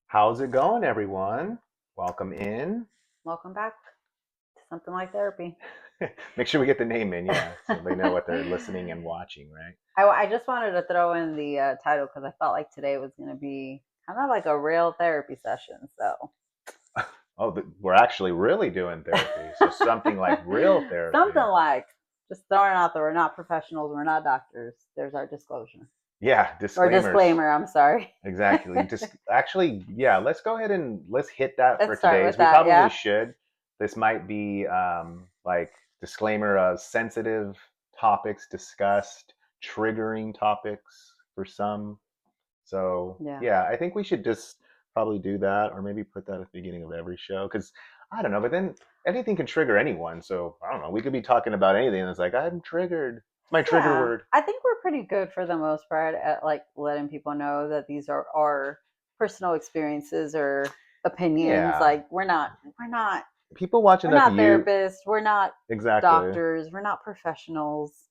How's it going, everyone? Welcome in. Welcome back to Something Like Therapy. Make sure we get the name in, yeah, so they know what they're I, listening and watching, right? I just wanted to throw in the title because I felt like today was going to be kind of like a real therapy session. So, Oh, we're actually really doing therapy. So something like real something therapy. like just throwing out that we're not professionals, we're not doctors. There's our disclosure Yeah, or disclaimers. disclaimer. I'm sorry. Exactly. Just actually, yeah, let's go ahead and let's hit that for Let's start today's. with We that. probably Yeah. should. This might be like disclaimer of sensitive topics discussed, triggering topics for some. So Yeah. yeah, I think we should just probably do that, or maybe put that at the beginning of every show, because I don't know. But then anything can trigger anyone. So I don't know. We could be talking about anything, and it's like I'm triggered. It's my trigger Yeah. word. I think we're pretty good for the most part at like letting people know that these are our personal experiences or opinions. Yeah, Like we're not people watch we're enough not you therapists, we're not exactly. doctors, we're not professionals.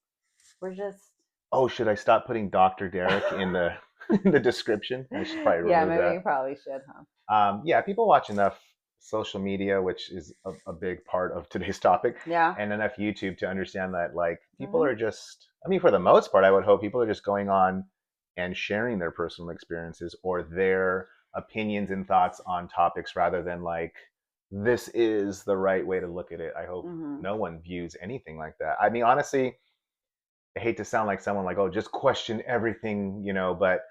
We're just Oh, should I stop putting Dr. Derek in the in the description? I should probably yeah, remove maybe that. you probably should, huh? Yeah, people watch enough social media, which is a big part of today's topic, Yeah. and enough YouTube to understand that, like, people Hmm. are just, I mean, for the most part, I would hope people are just going on and sharing their personal experiences or their opinions and thoughts on topics rather than, like, this is the right way to look at it. I hope Hmm. no one views anything like that. I mean, honestly, I hate to sound like someone like, oh, just question everything, but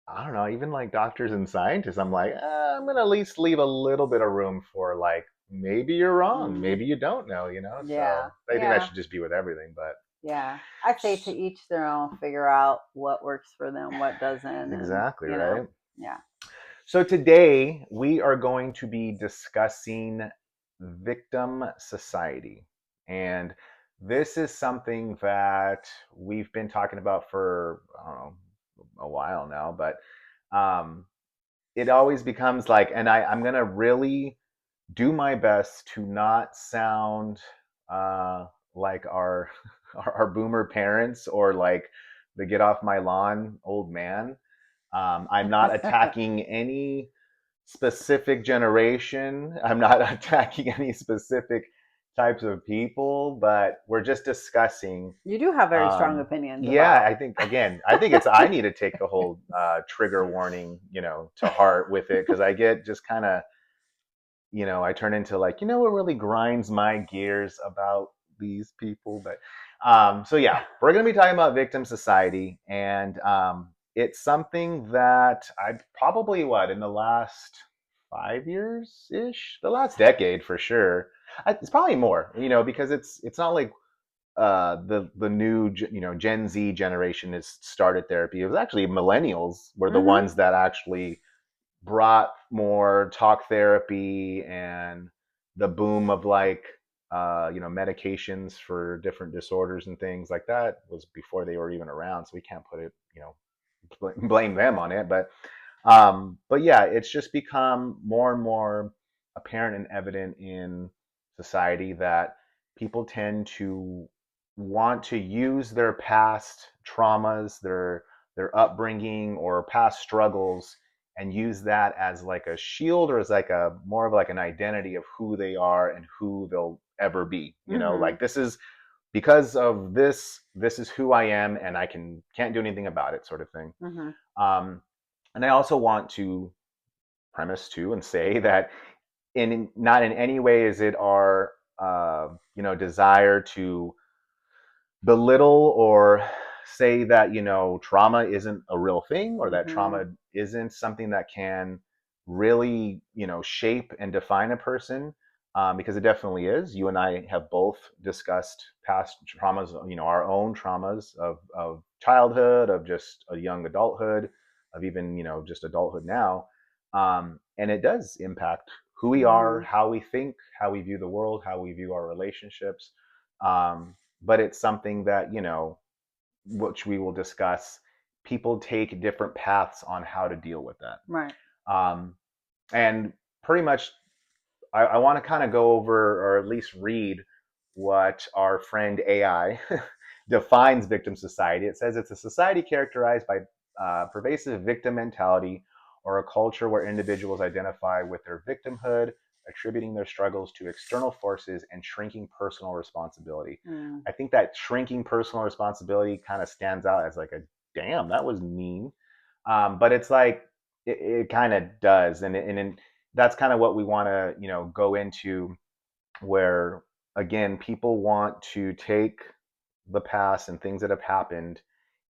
I don't know, even like doctors and scientists, I'm like, I'm gonna at least leave a little bit of room for, like, maybe you're wrong, Hmm. maybe you don't know. Yeah. So I think that Yeah. should just be with everything. But Yeah. I say to each their own, figure out what works for them, what doesn't, and exactly right. yeah. So today we are going to be discussing victim society, and this is something that we've been talking about for, I don't know, a while now, but um, it always becomes like, and I'm gonna really do my best to not sound uh, like our our boomer parents or like the get off my lawn old man. I'm not attacking any specific generation. I'm not attacking any specific types of people, but we're just discussing. You do have very strong Um, opinions yeah, about. I think, again, I think it's I need to take the whole trigger warning, to heart with it, because I get just kind of, I turn into, like, what really grinds my gears about these people. But so yeah, we're gonna be talking about victim society, and it's something that I probably, what, in the last 5 years ish, the last decade for sure. It's probably more, because it's not like the new Gen Z generation has started therapy. It was actually millennials were the Hmm. ones that actually brought more talk therapy and the boom of, like, medications for different disorders and things like that was before they were even around, so we can't put it, blame them on it. But yeah, it's just become more and more apparent and evident in society that people tend to want to use their past traumas, their upbringing or past struggles, and use that as like a shield, or as like a more of like an identity of who they are and who they'll ever be. Hmm. Like, this is because of this is who I am, and I can't do anything about it, sort of thing. Hmm. um, and I also want to premise too and say that in not in any way is it our desire to belittle or say that trauma isn't a real thing, or that Hmm. trauma isn't something that can really shape and define a person, because it definitely is. You and I have both discussed past traumas, our own traumas of childhood, of just a young adulthood, of even just adulthood now. And it does impact who we are, Hmm. how we think, how we view the world, how we view our relationships. Um, but it's something that, which we will discuss, people take different paths on how to deal with that. Right. Um, and pretty much, I want to kind of go over, or at least read, what our friend AI defines victim society. It says it's a society characterized by pervasive victim mentality, or a culture where individuals identify with their victimhood, attributing their struggles to external forces and shrinking personal responsibility. Mm. I think that shrinking personal responsibility kind of stands out as like a damn, that was mean. But it's like it kind of does, and that's kind of what we want to go into, where again people want to take the past and things that have happened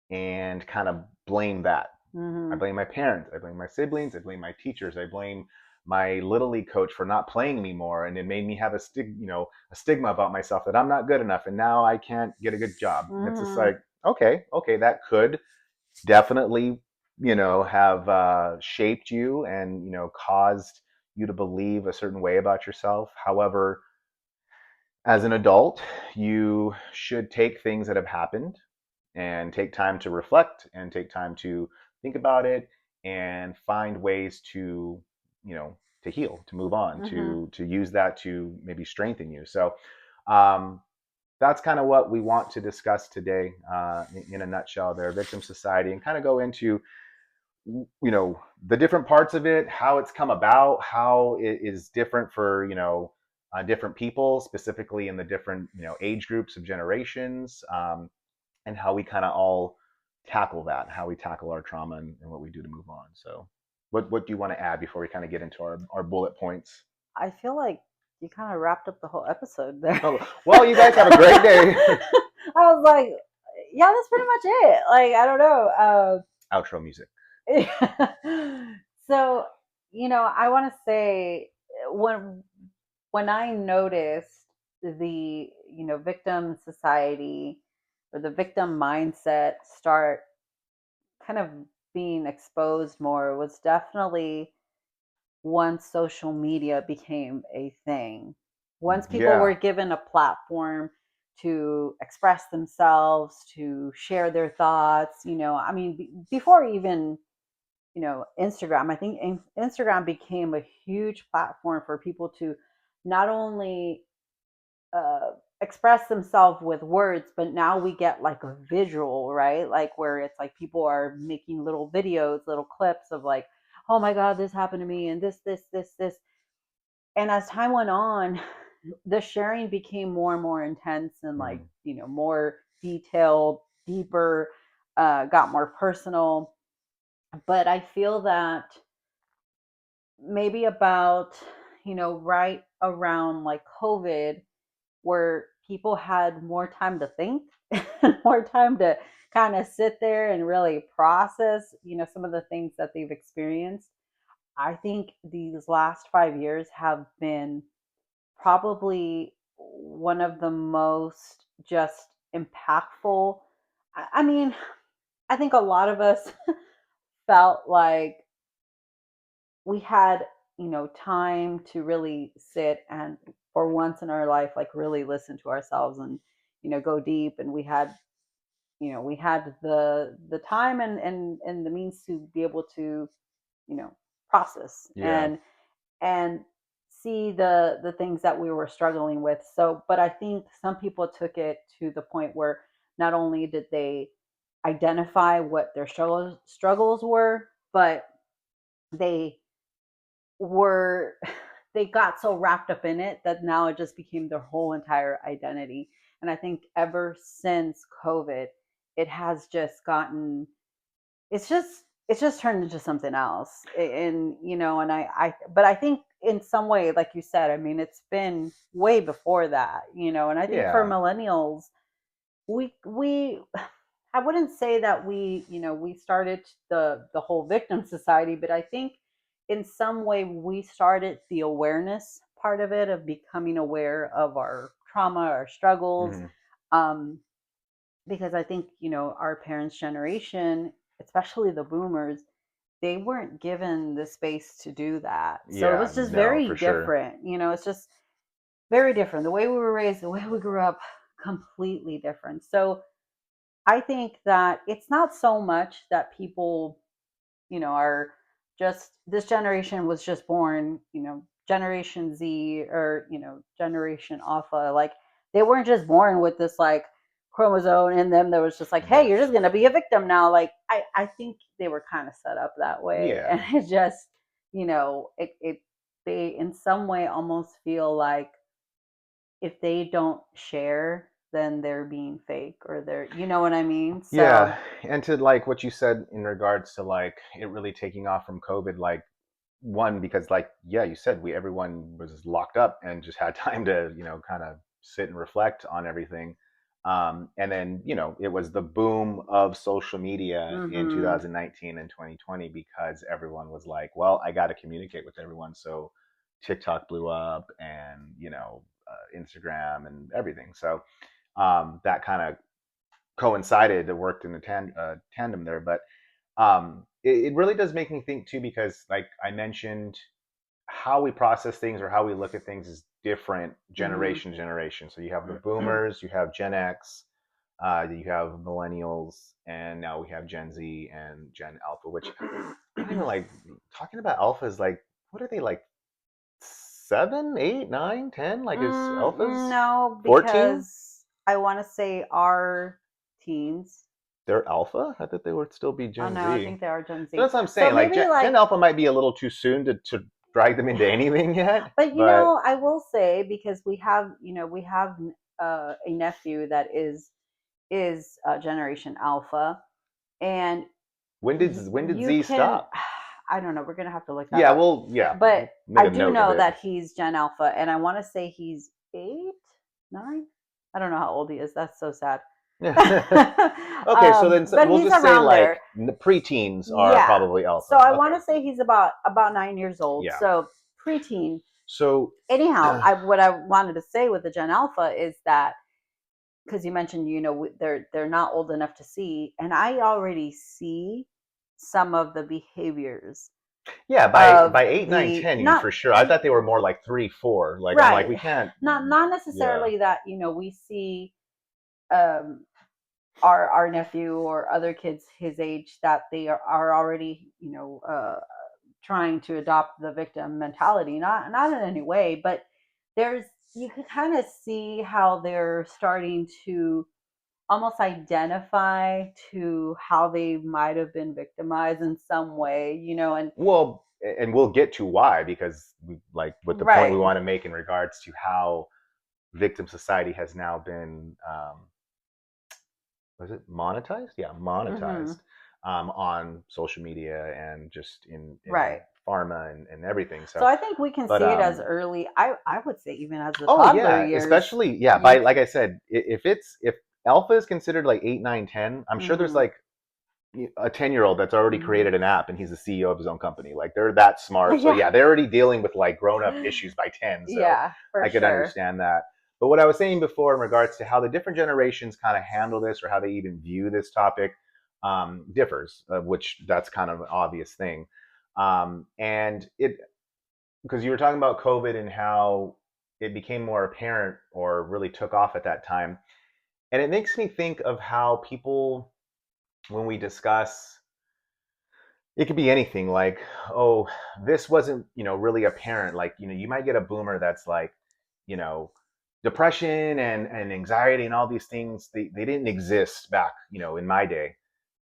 and kind of blame that. I Mm-hmm. blame my parents. I blame my siblings. I blame my teachers. I blame my little league coach for not playing me more, and it made me have a stigma about myself that I'm not good enough, and now I can't get a good job. And it's just Mm-hmm. like, okay, that could definitely, have shaped you and caused you to believe a certain way about yourself. However, as an adult, you should take things that have happened and take time to reflect and take time to think about it and find ways to to heal, to move on, Mm-hmm. to use that to maybe strengthen you. So um, that's kind of what we want to discuss today, in a nutshell, their victim society, and kind of go into the different parts of it, how it's come about, how it is different for different people, specifically in the different age groups of generations, and how we kind of all tackle that, how we tackle our trauma, and what we do to move on. So what do you want to add before we kind of get into our bullet points? I feel like you kind of wrapped up the whole episode there. Oh, well, you guys have a great day. I was like, yeah, that's pretty much it. Like, I don't know. Outro music. So, I want to say when I noticed the victim society or the victim mindset start kind of being exposed more was definitely once social media became a thing. Once people were Yeah. given a platform to express themselves, to share their thoughts, I mean, before even, Instagram, I think Instagram became a huge platform for people to not only uh, express themselves with words, but now we get like a visual, right? Like where it's like people are making little videos, little clips of like, oh my God, this happened to me, and this. And as time went on, the sharing became more and more intense and like, Mm. more detailed, deeper, got more personal. But I feel that maybe about, right around like COVID, where people had more time to think, more time to kind of sit there and really process, some of the things that they've experienced. I think these last 5 years have been probably one of the most just impactful. I mean, I think a lot of us felt like we had, time to really sit and for once in our life, like really listen to ourselves and, go deep. And we had the time and the means to be able to, process Yeah. and see the things that we were struggling with. So, but I think some people took it to the point where not only did they identify what their struggles were, but they were they got so wrapped up in it that now it just became their whole entire identity. And I think ever since COVID, it has just gotten it's just turned into something else. And and I but I think in some way, like you said, I mean, it's been way before that, and I think for Yeah. millennials, we I wouldn't say that we started the whole victim society, but I think in some way we started the awareness part of it, of becoming aware of our trauma, our struggles. Hmm. um because I think, our parents' generation, especially the boomers, they weren't given the space to do that. So it Yeah. was just No, very for sure. different. It's just very different. The way we were raised, the way we grew up, completely different. So I think that it's not so much that people, are just this generation was just born, Generation Z or, Generation Alpha. Like they weren't just born with this like chromosome in them that was just like, hey, you're just gonna be a victim now. Like I think they were kind of set up that way, and Yeah. it just, it they in some way almost feel like if they don't share, then they're being fake or they're, you know what I mean? Yeah, So, and to like what you said in regards to like it really taking off from COVID, like one because like yeah, you said we everyone was locked up and just had time to kind of sit and reflect on everything. And then it was the boom of social media in mm-hmm, 2019 and 2020 because everyone was like, well, I got to communicate with everyone. So TikTok blew up and Instagram and everything. So that kind of coincided. It worked in a tandem there, but it really does make me think too because like I mentioned how we process things or how we look at things is different mm-hmm. generation to generation. So you have the boomers, you have Gen X, you have millennials, and now we have Gen Z and Gen Alpha, which I don't even like talking about alphas. Like, what are they like? 7, 8, 9, 10? Like, is alphas No, 14? because I want to say our teens. They're alpha? I thought they would still be Oh Gen no, I Z. think they are Gen So Z. that's what I'm So saying. Like maybe Gen like, Alpha might be a little too soon to drag them into anything yet, but but I will say because we have a nephew that is Generation Alpha, and when did you Z can, stop? I don't know, we're gonna have to look that Yeah, up, well, yeah, but we'll make I a do note of know it. that he's Gen Alpha, and I want to say he's 8, 9. I don't know how old he is. That's so sad. Okay, so then But we'll he's just say around like there. preteens are Yeah. probably So alpha. I want Okay, to say he's about 9 years old. yeah. So preteen. So Anyhow, I what I wanted to say with the Gen Alpha is that because you mentioned they're not old enough to see, and I already see some of the behaviors yeah, by of by 8, 9, the 10, you not for sure. I thought they were more like 3, 4. Like I'm like we right, can't. not Yeah. necessarily that we see um our nephew or other kids his age that they are already trying to adopt the victim mentality, not in any way, but there's you can kind of see how they're starting to almost identify to how they might have been victimized in some way, and Well, and we'll get to why because we like with the point we right. want to make in regards to how victim society has now been was it monetized? Yeah, Hmm. monetized on social media and just in Right. pharma and everything. So So, I think we can but see it as early. I would say even as the oh toddler yeah, years. especially yeah. By You. like I said, if alpha is considered like 8, 9, 10, I'm sure there's Hmm. like a 10-year-old that's already Hmm. created an app and he's the CEO of his own company. Like they're that smart. So Yeah. yeah, they're already dealing with like grown up issues by 10. So Yeah, for I could sure. understand that. But what I was saying before in regards to how the different generations kind of handle this or how they even view this topic differs, which that's kind of an obvious thing. And it because you were talking about COVID and how it became more apparent or really took off at that time. And it makes me think of how people, when we discuss it could be anything like, oh, this wasn't, really apparent. Like, you might get a boomer that's like, you know, depression and anxiety and all these things, they didn't exist back, in my day.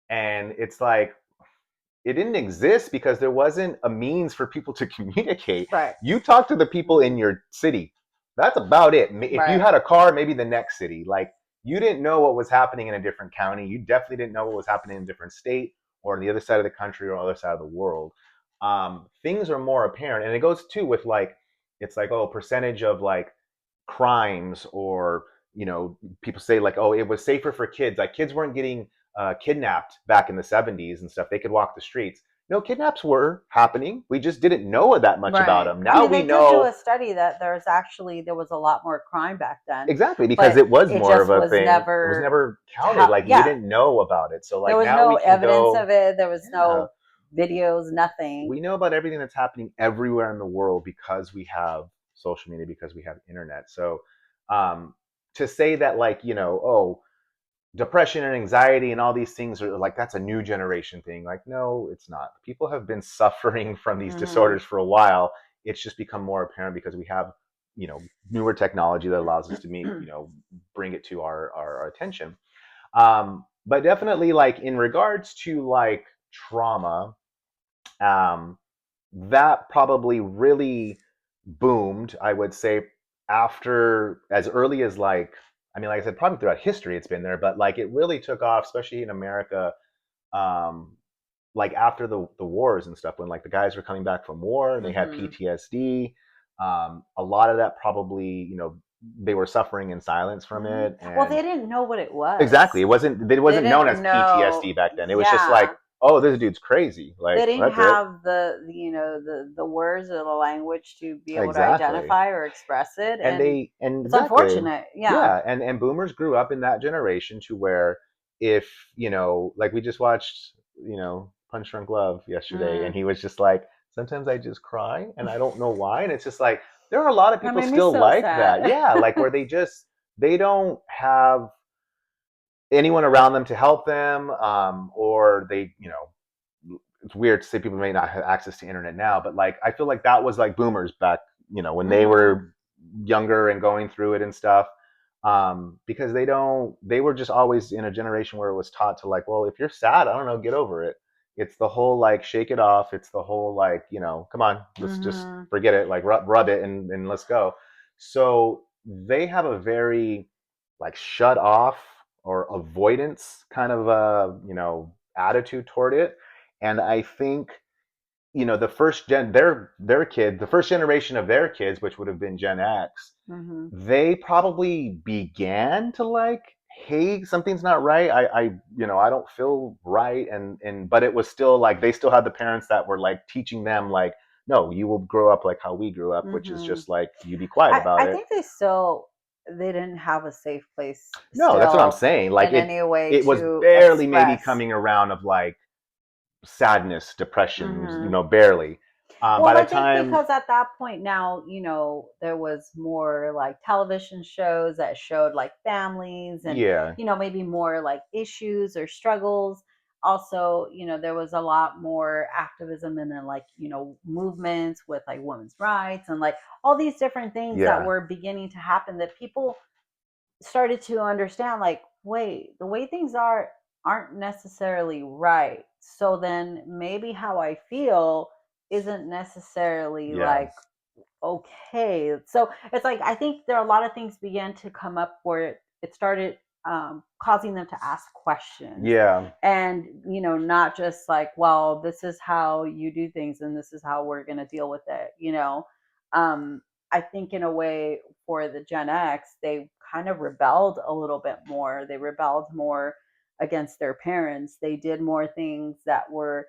And it's like, it didn't exist because there wasn't a means for people to communicate. Right. You talk to the people in Hmm. your city. That's about it. If you Right. had a car, maybe the next city. Like you didn't know what was happening in a different county. You definitely didn't know what was happening in a different state or on the other side of the country or other side of the world. Things are more apparent, and it goes too with like it's like oh percentage of like crimes or people say like oh it was safer for kids like kids weren't getting kidnapped back in the 70s and stuff they could walk the streets no kidnaps were happening we just didn't know that much about Right. them I now mean, we they did do know a study that there was a lot more crime back then, exactly because but it was it more of just a was thing it was never, never counted like we yeah, didn't know about it so there like was now no we can evidence go of it. There was yeah no videos, nothing. we know about everything that's happening everywhere in the world because we have social media because we have internet so um to say that like oh depression and anxiety and all these things are like that's a new generation thing like no it's not people have been suffering from these Hmm. disorders for a while it's just become more apparent because we have newer technology that allows us to meet, bring it to our attention. But definitely, like in regards to like trauma, um, that probably really boomed, I would say, after as early as like, I mean, like I said, probably throughout history it's been there, but like it really took off, especially in America, um, like after the wars and stuff, when like the guys were coming back from war and they had Mm-hmm. PTSD. A lot of that probably, they were suffering in silence from Mm-hmm. it, Well, and they didn't know what it exactly, was. it They wasn't known as didn't know. PTSD back then. It was just like, Yeah. oh, this dude's crazy. Like They didn't that's it. have the words or the language to be able to Exactly. identify or express it, and And it's exactly, unfortunate. Yeah. yeah, and boomers grew up in that generation to where, if like we just watched, Punch Drunk Love yesterday, and Mm. he was just like, sometimes I just cry and I don't know why, and it's just like there are a lot of That people made me still so like that, sad. yeah, like where they don't have anyone around them to help them, or they, it's weird to say people may not have access to internet now, but like I feel like that was like boomers back, when they Mm-hmm. were younger and going through it and stuff. Because they were just always in a generation where it was taught to like, well, if you're sad, I don't know, get over it. It's the whole like shake it off. It's the whole like, come on, let's just Mm-hmm. forget it, like rub it and let's go. So they have a very like shut off or avoidance kind of attitude toward it. And I think, the first gen their kid the first generation of their kids, which would have been Gen X, Mm-hmm. they probably began to like, hey, something's not right. I don't feel right, and but it was still like they still had the parents that were like teaching them like, no, you will grow up like how we grew up, which is Mm-hmm. just like you be quiet I about it. think they didn't have a safe place No, that's what I'm still saying. Like in it any way it was to barely maybe express. coming around of like sadness, depressions, Mm-hmm. barely. By Well, the I think time, because at that point now, there was more like television shows that showed like families and, yeah, maybe more like issues or struggles. Also, there was a lot more activism and then like, movements with like women's rights and like all these different things that yeah, were beginning to happen that people started to understand like, wait, the way things aren't necessarily right. So then maybe how I feel isn't necessarily yeah, like okay. So it's like I think there are a lot of things began to come up where it started causing them to ask questions, yeah, and not just like, well, this is how you do things and this is how we're going to deal with it. um, I think in a way for the Gen X, they kind of rebelled a little bit more. They rebelled more against their parents. They did more things that were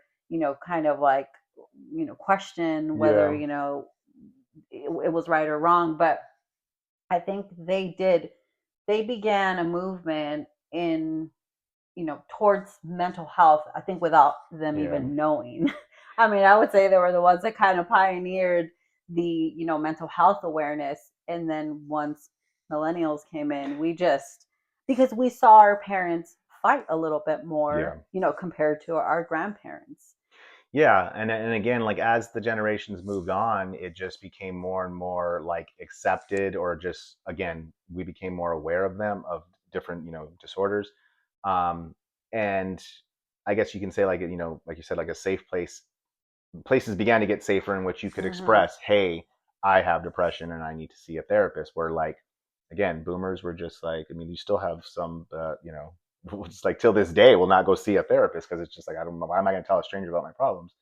kind of like question whether yeah, it was right or wrong. But I think they began a movement in towards mental health, I think without them yeah, even knowing. I mean, I would say they were the ones that kind of pioneered the mental health awareness. And then once millennials came in, we just, because we saw our parents fight a little bit more, yeah. compared to our grandparents. Yeah, and again, like as the generations moved on, it just became more and more like accepted, or just again, we became more aware of them, of different, disorders. Um, and I guess you can say like, like you said, like a safe place. Places began to get safer in which you could Mm-hmm. express, hey, I have depression and I need to see a therapist. Where like, again, boomers were just like, I mean, you still have some, it's like till this day will not go see a therapist because it's just like, I don't know, why am I going to tell a stranger about my problems?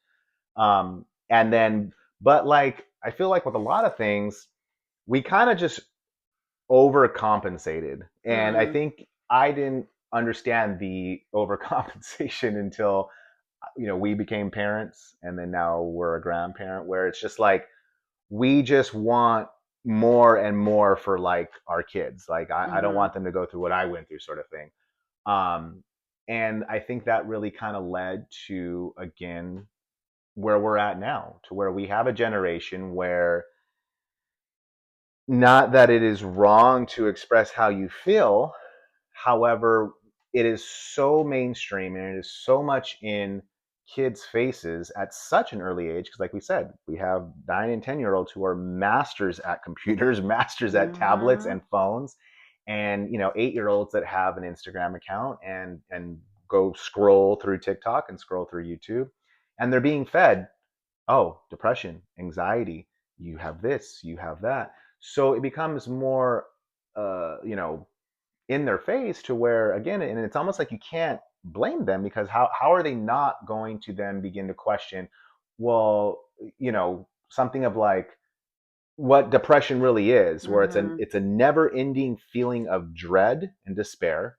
And then, but like, I feel like with a lot of things, we kind of just overcompensated. And I Mm. think I didn't understand the overcompensation until, we became parents, and then now we're a grandparent, where it's just like, we just want more and more for like our kids. Like, I don't Mm-hmm. want them to go through what I went through, sort of thing. Um, and I think that really kind of led to, again, where we're at now, to where we have a generation where, not that it is wrong to express how you feel, however, it is so mainstream and it is so much in kids' faces at such an early age, because like we said, we have 9 and 10-year-olds who are masters at computers, masters at tablets Mhm. and phones, and 8-year-olds that have an Instagram account and go scroll through TikTok and scroll through YouTube, and they're being fed, oh, depression, anxiety, you have this, you have that. So it becomes more, in their face, to where, again, and it's almost like you can't blame them, because how are they not going to then begin to question, well, something of like what depression really is, where Mhm. it's a never ending feeling of dread and despair,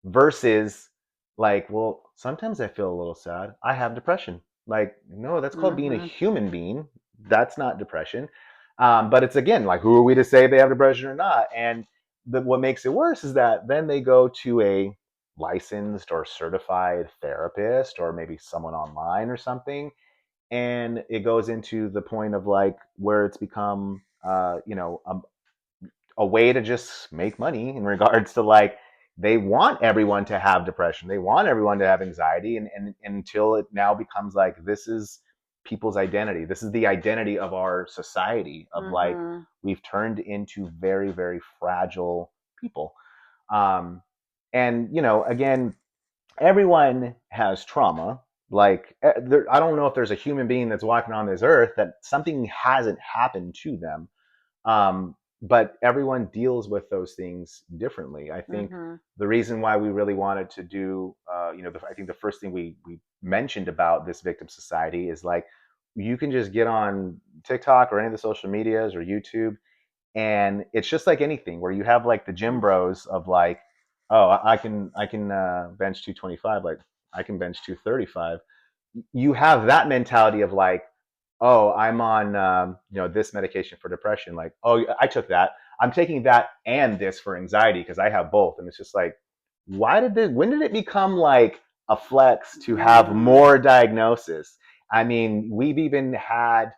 versus like, well, sometimes I feel a little sad, I have depression. Like, no, that's called being a Mhm. human being. That's not depression. But it's, again, like, who are we to say they have depression or not? And what makes it worse is that then they go to a licensed or certified therapist, or maybe someone online or something, and it goes into the point of like where it's become a way to just make money, in regards to like, they want everyone to have depression, they want everyone to have anxiety, and until it now becomes like, this is people's identity, this is the identity of our society, of like, Mhm. we've turned into very, very fragile people. um and again, everyone has trauma. Like, I don't know if there's a human being that's walking on this earth that something hasn't happened to them. But everyone deals with those things differently. I think Mhm. the reason why we really wanted to do, I think the first thing we mentioned about this victim society is like, you can just get on TikTok or any of the social medias or YouTube, and it's just like anything, where you have like the gym bros of like, oh, I can bench 225, like I can bench 235. You have that mentality of like, oh, I'm on this medication for depression. Like, oh, I took that. I'm taking that and this for anxiety because I have both. And it's just like, when did it become like a flex to have Mhm. more diagnosis? I mean, we've even had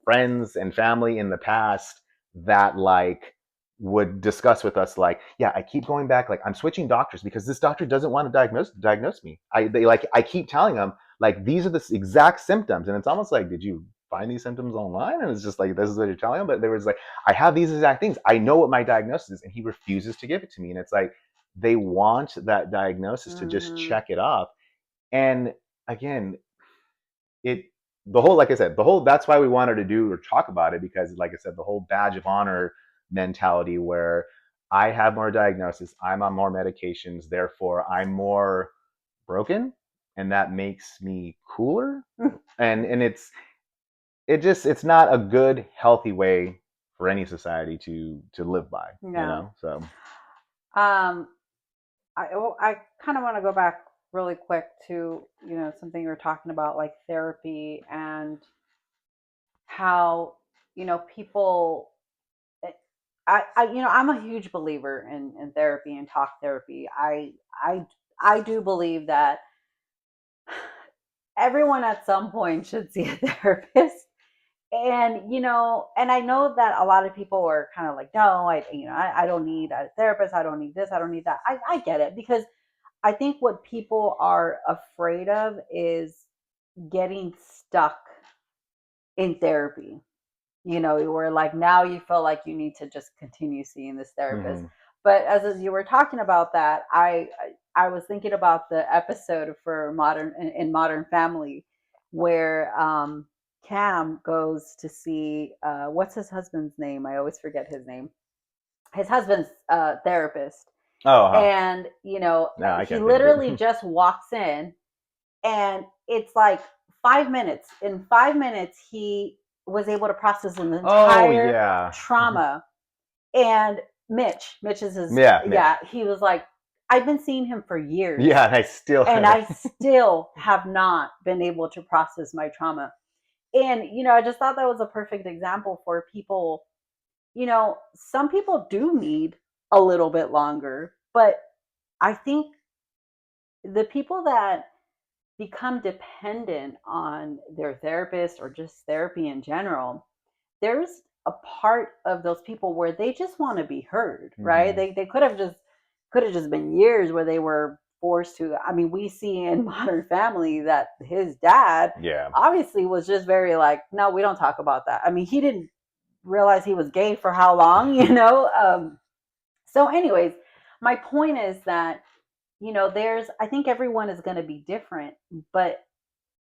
friends and family in the past that like would discuss with us like, yeah, I keep going back, like I'm switching doctors because this doctor doesn't want to diagnose me. I keep telling them like, these are the exact symptoms, and it's almost like, did you find these symptoms online? And it's just like, this is what you're telling them. But there was like, I have these exact things, I know what my diagnosis is, and he refuses to give it to me. And it's like, they want that diagnosis to just Mhm. check it off. And again, it the whole, like I said, the whole, that's why we wanted to do or talk about it, because like I said, the whole badge of honor mentality, where I have more diagnosis, I'm on more medications, therefore I'm more broken, and that makes me cooler. And it's not a good, healthy way for any society to live by, Yeah. so. Um, I kind of want to go back really quick to something you were talking about, like therapy, and how people. eh, I'm a huge believer in therapy and talk therapy. I I do believe that everyone at some point should see a therapist. And and I know that a lot of people are kind of like, no, I don't need a therapist, I don't need this, I don't need that. I get it, because I think what people are afraid of is getting stuck in therapy. Where like now you feel like you need to just continue seeing this therapist. Hmm. But as you were talking about that, I was thinking about the episode for Modern Family, where Cam goes to see what's his husband's name? I always forget his name. His husband's therapist. Oh, huh. And No, I he can't think of it. literally just walks in, and it's like 5 minutes. In 5 minutes, he was able to process an Oh, entire yeah. trauma. And Mitch is his, Yeah, yeah, Mitch. he was like, I've been seeing him for years, Yeah, and I still and haven't. I still have not been able to process my trauma. And, I just thought that was a perfect example for people. Some people do need a little bit longer, but I think the people that become dependent on their therapist or just therapy in general, there's a part of those people where they just want to be heard, right? Hmm. They could have just been years where they were forced to. I mean, we see in Modern Family that his dad Yeah. obviously was just very like, no, we don't talk about that. I mean, he didn't realize he was gay for how long, you know? So, anyways, my point is that, I think everyone is going to be different, but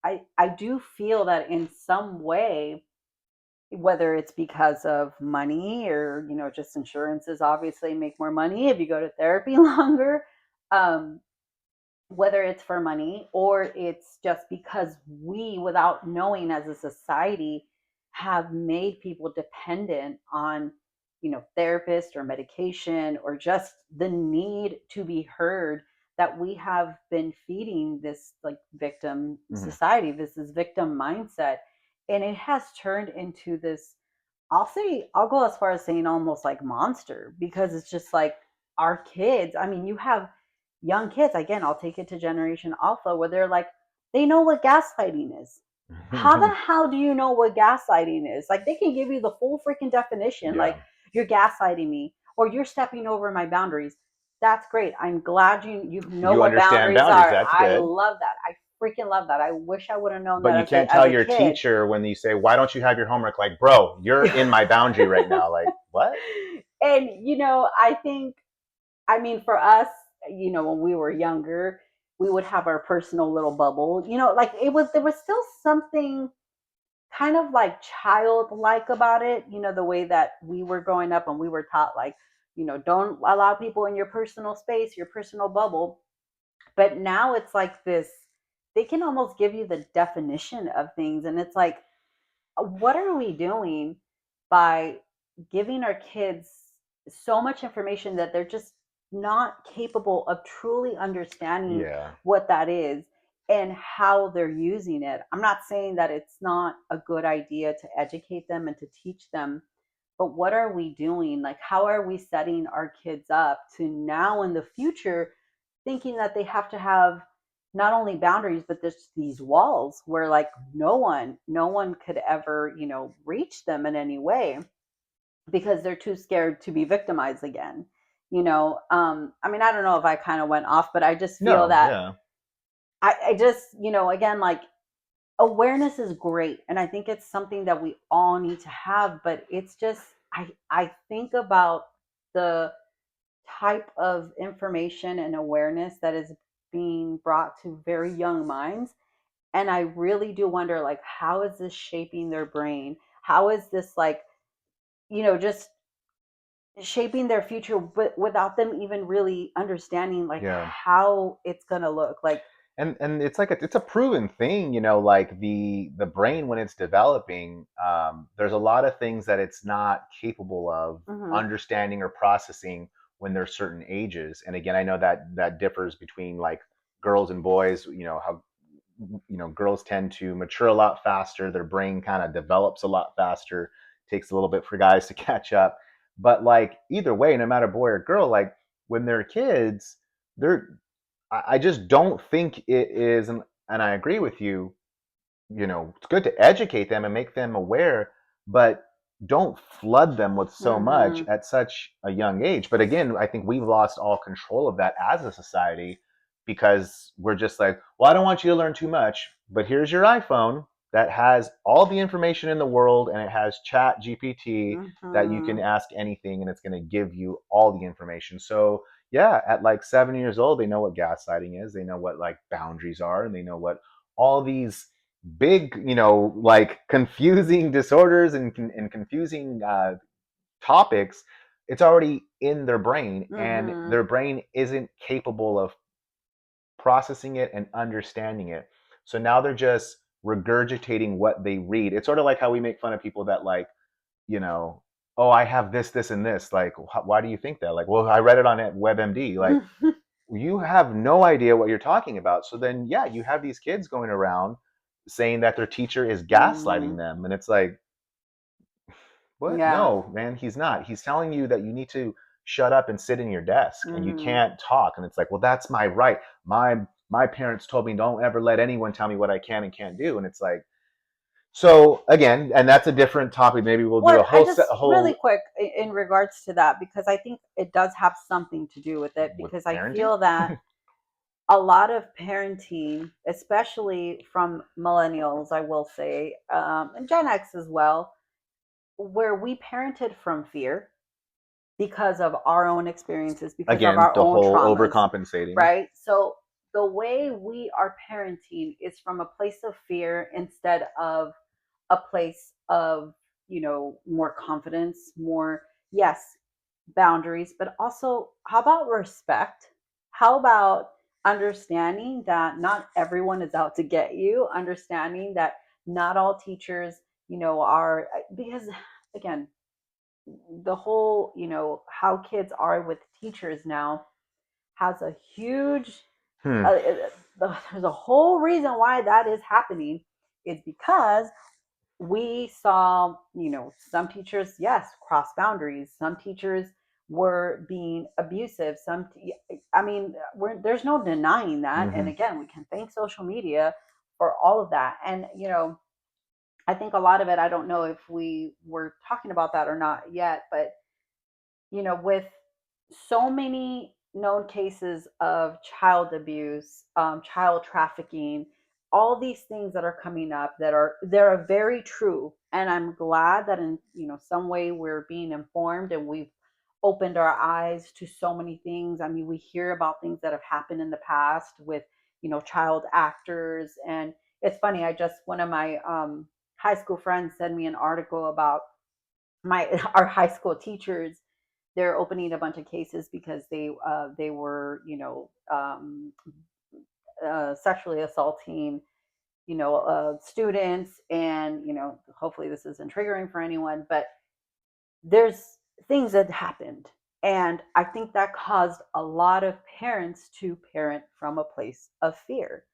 I do feel that in some way, whether it's because of money or, just insurances obviously make more money if you go to therapy longer. Um, whether it's for money or it's just because we, without knowing as a society, have made people dependent on, therapists or medication or just the need to be heard, that we have been feeding this like victim Hmm. society. This is victim mindset. And it has turned into this, I'll go as far as saying almost like monster, because it's just like our kids. I mean, you have young kids, again, I'll take it to Generation Alpha, where they're like, they know what gaslighting is. How the hell do you know what gaslighting is? Like, they can give you the full freaking definition, like, Yeah. you're gaslighting me or you're stepping over my boundaries. That's great. I'm glad you know You what understand boundaries boundaries. are. That's I good. love that. I freaking love that. I wish I would have known But that you as can't a as tell a your kid. teacher when you say, "Why don't you have your homework?" Like, bro, you're in my boundary right now. Like, what? And I think, I mean, for us, when we were younger, we would have our personal little bubble. Like, there was still something kind of like childlike about it. The way that we were growing up and we were taught, like, don't allow people in your personal space, your personal bubble. But now it's like this. They can almost give you the definition of things, and it's like, what are we doing by giving our kids so much information that they're just not capable of truly understanding Yeah. what that is and how they're using it? I'm not saying that it's not a good idea to educate them and to teach them, but what are we doing? Like, how are we setting our kids up to now in the future thinking that they have to have not only boundaries but there's these walls where, like, no one could ever, reach them in any way because they're too scared to be victimized again. I mean, I don't know if I kind of went off, but I just feel No. that Yeah. I just, again, like, awareness is great, and I think it's something that we all need to have, but it's just, I think about the type of information and awareness that is being brought to very young minds, and I really do wonder, like, how is this shaping their brain? How is this, like, just shaping their future, but without them even really understanding, like, Yeah. how it's gonna look like. And it's like it's a proven thing, like the brain when it's developing, there's a lot of things that it's not capable of Hmm. understanding or processing when there's certain ages. And again, I know that that differs between like girls and boys. How girls tend to mature a lot faster, their brain kind of develops a lot faster, takes a little bit for guys to catch up. But like either way, no matter boy or girl, like when they're kids, they're I just don't think it is, and I agree with you. It's good to educate them and make them aware, but don't flood them with so much Hmm. at such a young age. But again, I think we've lost all control of that as a society because we're just like, well, I don't want you to learn too much, but here's your iPhone that has all the information in the world and it has chat GPT that you can Hmm. ask anything and it's going to give you all the information. So yeah, at like 7 years old, they know what gaslighting is. They know what like boundaries are, and they know what all these big, like confusing disorders and confusing topics. It's already in their brain, and Hmm. their brain isn't capable of processing it and understanding it. So now they're just regurgitating what they read. It's sort of like how we make fun of people that like, you know, oh, I have this, and this. Like, why do you think that? Like, well, I read it on WebMD. Like, you have no idea what you're talking about. So then, yeah, you have these kids going around saying that their teacher is gaslighting Hmm. them. And it's like, what? Yeah. No, man, he's not. He's telling you that you need to shut up and sit in your desk and you Hmm. can't talk. And it's like, well, that's my right. My parents told me don't ever let anyone tell me what I can and can't do. And it's like, so again, and that's a different topic. Maybe we'll do What a I whole set, just a really whole quick in regards to that, because I think it does have something to do with it, with because I parenting. feel that a lot of parenting, especially from millennials, I will say, and Gen X as well, where we parented from fear because of our own experiences, because of Again, our the own whole traumas, overcompensating. right? So the way we are parenting is from a place of fear instead of a place of, more confidence, more, yes, boundaries, but also how about respect? How about understanding that not everyone is out to get you, understanding that not all teachers, are, because again, the whole, how kids are with teachers now has a huge, Hmm. there's a whole reason why that is happening is because we saw, some teachers, yes, cross boundaries. Some teachers were being abusive. I mean, there's no denying that. And Mm-hmm. again, we can thank social media for all of that. And, I think a lot of it, I don't know if we were talking about that or not yet, but with so many known cases of child abuse, child trafficking, all these things that are coming up that are very true, and I'm glad that in some way we're being informed and we've opened our eyes to so many things. I mean, we hear about things that have happened in the past with child actors, and it's funny. I just one of my high school friends sent me an article about my our high school teachers. They're opening a bunch of cases because they were sexually assaulting students, and hopefully this isn't triggering for anyone, but there's things that happened, and I think that caused a lot of parents to parent from a place of fear.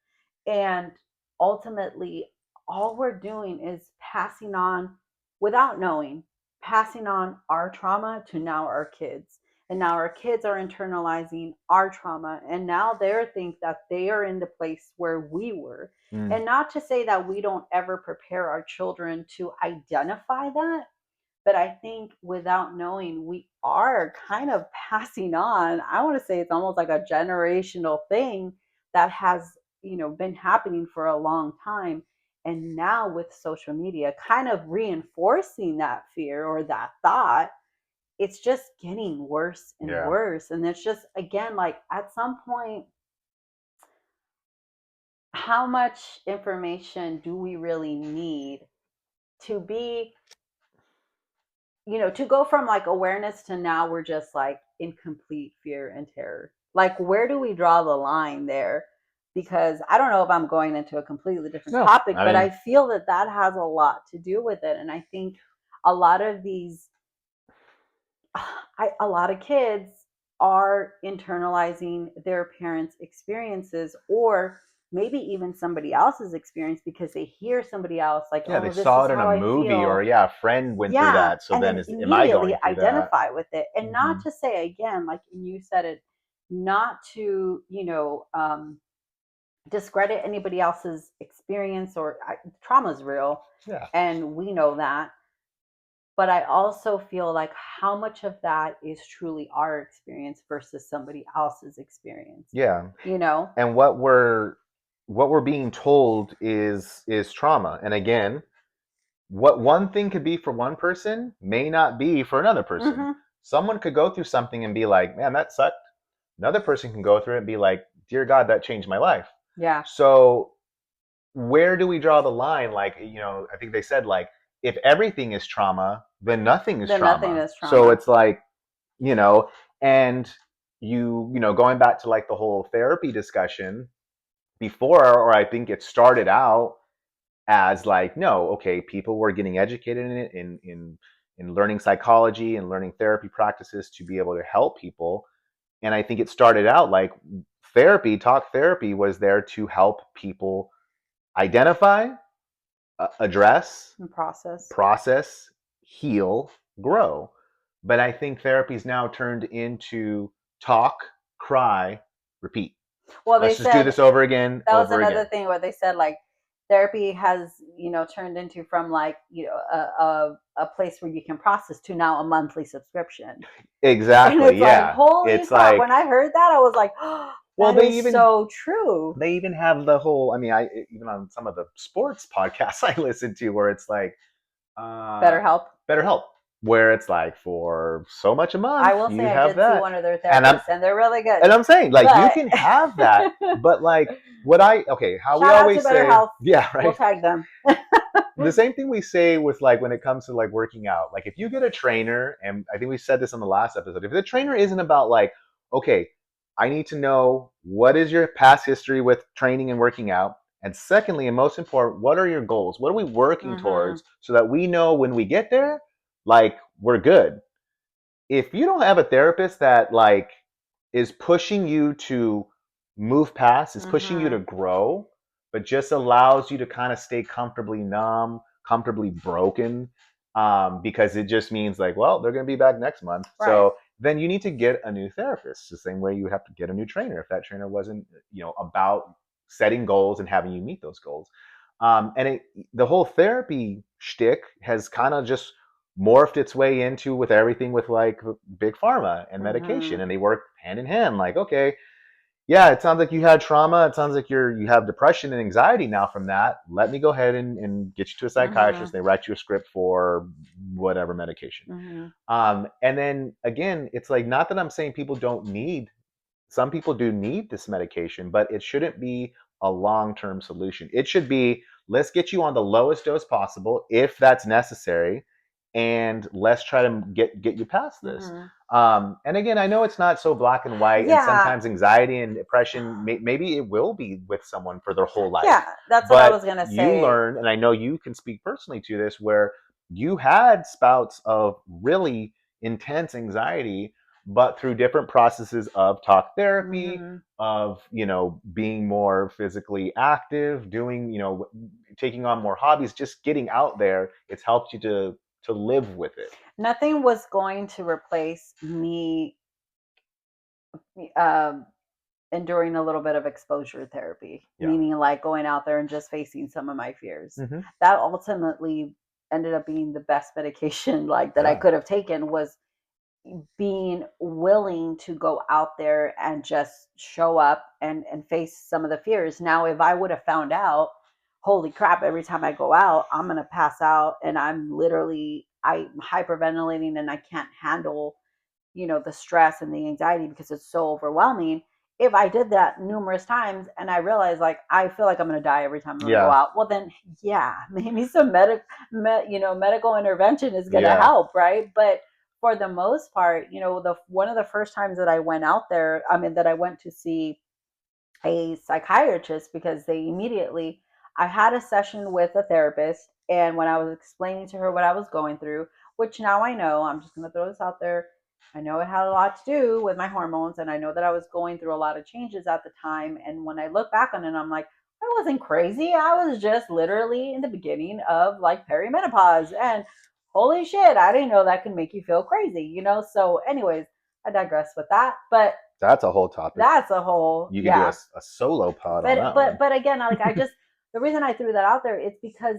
And ultimately, all we're doing is passing on, without knowing, passing on our trauma to now our kids. And now our kids are internalizing our trauma. And now they think that they are in the place where we were. Mm. And not to say that we don't ever prepare our children to identify that, but I think without knowing, we are kind of passing on. I want to say it's almost like a generational thing that has, been happening for a long time. And now with social media kind of reinforcing that fear or that thought, it's just getting worse and Yeah. worse. And it's just, again, like at some point, how much information do we really need to be, to go from like awareness to now we're just like in complete fear and terror. Like, where do we draw the line there? Because I don't know if I'm going into a completely different No, topic, I but I mean, feel that that has a lot to do with it. And I think a lot of these, a lot of kids are internalizing their parents' experiences, or maybe even somebody else's experience because they hear somebody else like, yeah, they oh, this saw is it in a how I movie, or feel. yeah, a friend went through Yeah, that. So and then, then am I immediately going through that? identify with it. And Mm-hmm. not to say, again, like you said it, not to discredit anybody else's experience, or trauma is real, Yeah, and we know that. But I also feel like how much of that is truly our experience versus somebody else's experience, yeah. you know? And what we're being told is trauma. And again, what one thing could be for one person may not be for another person. Mm-hmm. Someone could go through something and be like, man, that sucked. Another person can go through it and be like, dear God, that changed my life. Yeah. So where do we draw the line? Like, I think they said, like, if everything is trauma, then nothing is Then nothing trauma. is So trauma. it's like, you know, and going back to like the whole therapy discussion before, or I think it started out as like, no, okay, people were getting educated in it, in learning psychology and learning therapy practices to be able to help people. And I think it started out like talk therapy was there to help people identify, address, And process. process, heal, grow. But I think therapy's now turned into talk, cry, repeat. Well, they Let's just do said this over again, that was over another again. thing where they said like therapy has turned into from like a place where you can process to now a monthly subscription. And Exactly. it's like, Yeah. holy It's crap. like, When I heard that, I was like, Well, That is so true. they even have the whole. I mean, I even on some of the sports podcasts I listen to, where it's like, uh, Better help. BetterHelp, where it's like for so much a I month will you say I have did see that, one of their and therapists, and they're really good. I'm saying like you But can have that, but like what I okay how we shout out to always Better say, Health. yeah, We'll right. tag them. The same thing we say with like when it comes to like working out. Like if you get a trainer, and I think we said this in the last episode, if the trainer isn't about like, okay, I need to know what is your past history with training and working out. And secondly, and most important, what are your goals? What are we working Mm-hmm. towards so that we know when we get there, like we're good. If you don't have a therapist that like is pushing you to move past, is pushing you Mm-hmm. to grow, but just allows you to kind of stay comfortably numb, comfortably broken, because it just means like, well, they're going to be back next month. Right. So then you need to get a new therapist. The same way you have to get a new trainer if that trainer wasn't, about setting goals and having you meet those goals. The whole therapy shtick has kind of just morphed its way into with everything with like big pharma and Mm-hmm. medication, and they work hand in hand. Like, okay, yeah, it sounds like you had trauma. It sounds like you have depression and anxiety now from that. Let me go ahead and get you to a Mm-hmm. psychiatrist. They write you a script for whatever medication. Mm-hmm. And then again, it's like not that I'm saying people don't need some people do need this medication, but it shouldn't be a long-term solution. It should be let's get you on the lowest dose possible if that's necessary, and let's try to get you past this. Mm-hmm. And again, I know it's not so black and white, and Yeah. sometimes anxiety and depression, maybe it will be with someone for their whole life. Yeah. That's what I But was gonna you say. learn, and I know you can speak personally to this, where you had spouts of really intense anxiety but through different processes of talk therapy, Mm-hmm. of being more physically active, doing taking on more hobbies, just getting out there, it's helped you to live with it. Nothing was going to replace me um, enduring a little bit of exposure therapy, Yeah. meaning like going out there and just facing some of my fears. Mm-hmm. That ultimately ended up being the best medication like that I Yeah. could have taken, was being willing to go out there and just show up and face some of the fears. Now, if I would have found out, holy crap, every time I go out, I'm going to pass out and I'm hyperventilating and I can't handle, the stress and the anxiety because it's so overwhelming. If I did that numerous times and I realized like I feel like I'm going to die every time I'm going to go Yeah. out, well then yeah, maybe some medical intervention is going to Yeah. help, right? But for the most part, the one of the first times that I went out there, I mean that I went to see a psychiatrist, because they immediately, I had a session with a therapist, and when I was explaining to her what I was going through, which now I know, I'm just going to throw this out there, I know it had a lot to do with my hormones, and I know that I was going through a lot of changes at the time. And when I look back on it, I'm like, I wasn't crazy. I was just literally in the beginning of like perimenopause, and holy shit, I didn't know that could make you feel crazy. So anyways, I digress with that, but That's a whole topic. that's a whole, You could do yeah. a solo pod on but that but one. but again, like I just, the reason I threw that out there is because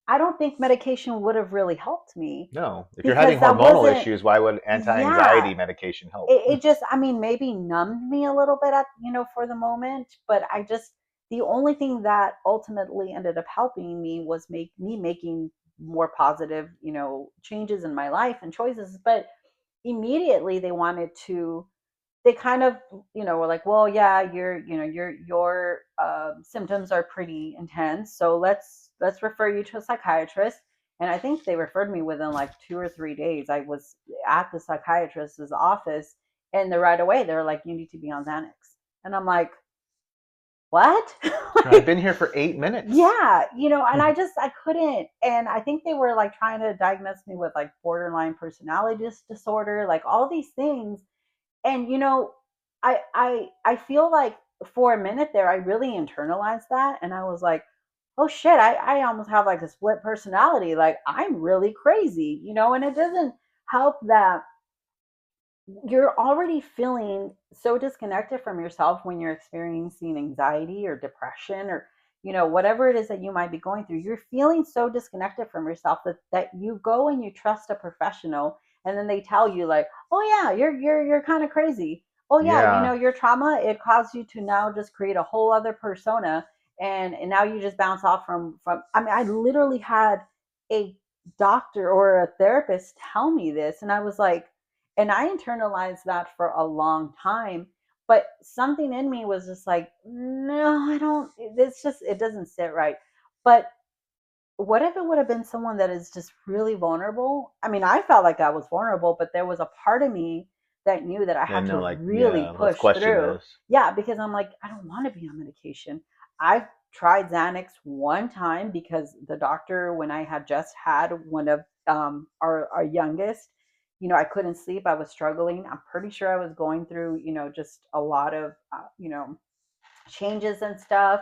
I don't think medication would have really helped me, No, if you're having because that hormonal wasn't, issues, why would yeah, anti-anxiety medication help? it just, I mean, maybe numbed me a little bit for the moment, but I just, the only thing that ultimately ended up helping me was making more positive, changes in my life and choices. But immediately they kind of, were like, well, yeah, your symptoms are pretty intense, so let's refer you to a psychiatrist. And I think they referred me within like 2 or 3 days. I was at the psychiatrist's office, and right away they're like, you need to be on Xanax. And I'm like, what? I've Like, been here for 8 minutes. yeah, and I couldn't. And I think they were like trying to diagnose me with like borderline personality disorder, like all these things. And I feel like for a minute there I really internalized that, and I was like, oh shit, I almost have like a split personality, like I'm really crazy. And it doesn't help that you're already feeling so disconnected from yourself when you're experiencing anxiety or depression, or whatever it is that you might be going through. You're feeling so disconnected from yourself that you go and you trust a professional, and then they tell you like, oh yeah, you're kind of crazy. oh yeah, Yeah. your trauma, it caused you to now just create a whole other persona, and now you just bounce off from. I mean, I literally had a doctor or a therapist tell me this, and I was like, and I internalized that for a long time. But something in me was just like, no, I don't. It's just, it doesn't sit right. But what if it would have been someone that is just really vulnerable? I mean, I felt like I was vulnerable, but there was a part of me that knew that I had And to they're like, really yeah, let's push question through. this. Yeah, because I'm like, I don't want to be on medication. I've tried Xanax one time because the doctor, when I had just had one of our youngest, I couldn't sleep. I was struggling. I'm pretty sure I was going through, just a lot of, changes and stuff.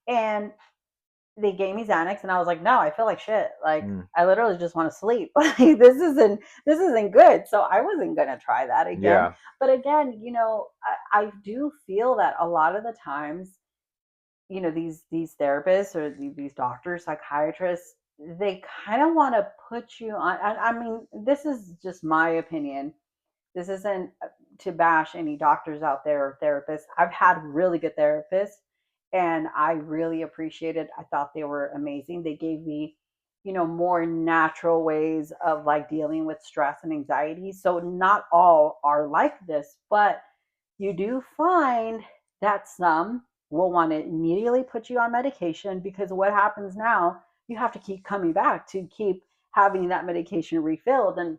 And they gave me Xanax, and I was like, no, I feel like shit. Like, Mm. I literally just want to sleep. Like, this isn't good. So I wasn't gonna try that again. Yeah. But again, I do feel that a lot of the times, these therapists or these doctors, psychiatrists, they kind of want to put you on. I mean, this is just my opinion. This isn't to bash any doctors out there or therapists. I've had really good therapists, and I really appreciated. I thought they were amazing. They gave me, more natural ways of like dealing with stress and anxiety. So not all are like this, but you do find that some will want to immediately put you on medication, because what happens now, you have to keep coming back to keep having that medication refilled. And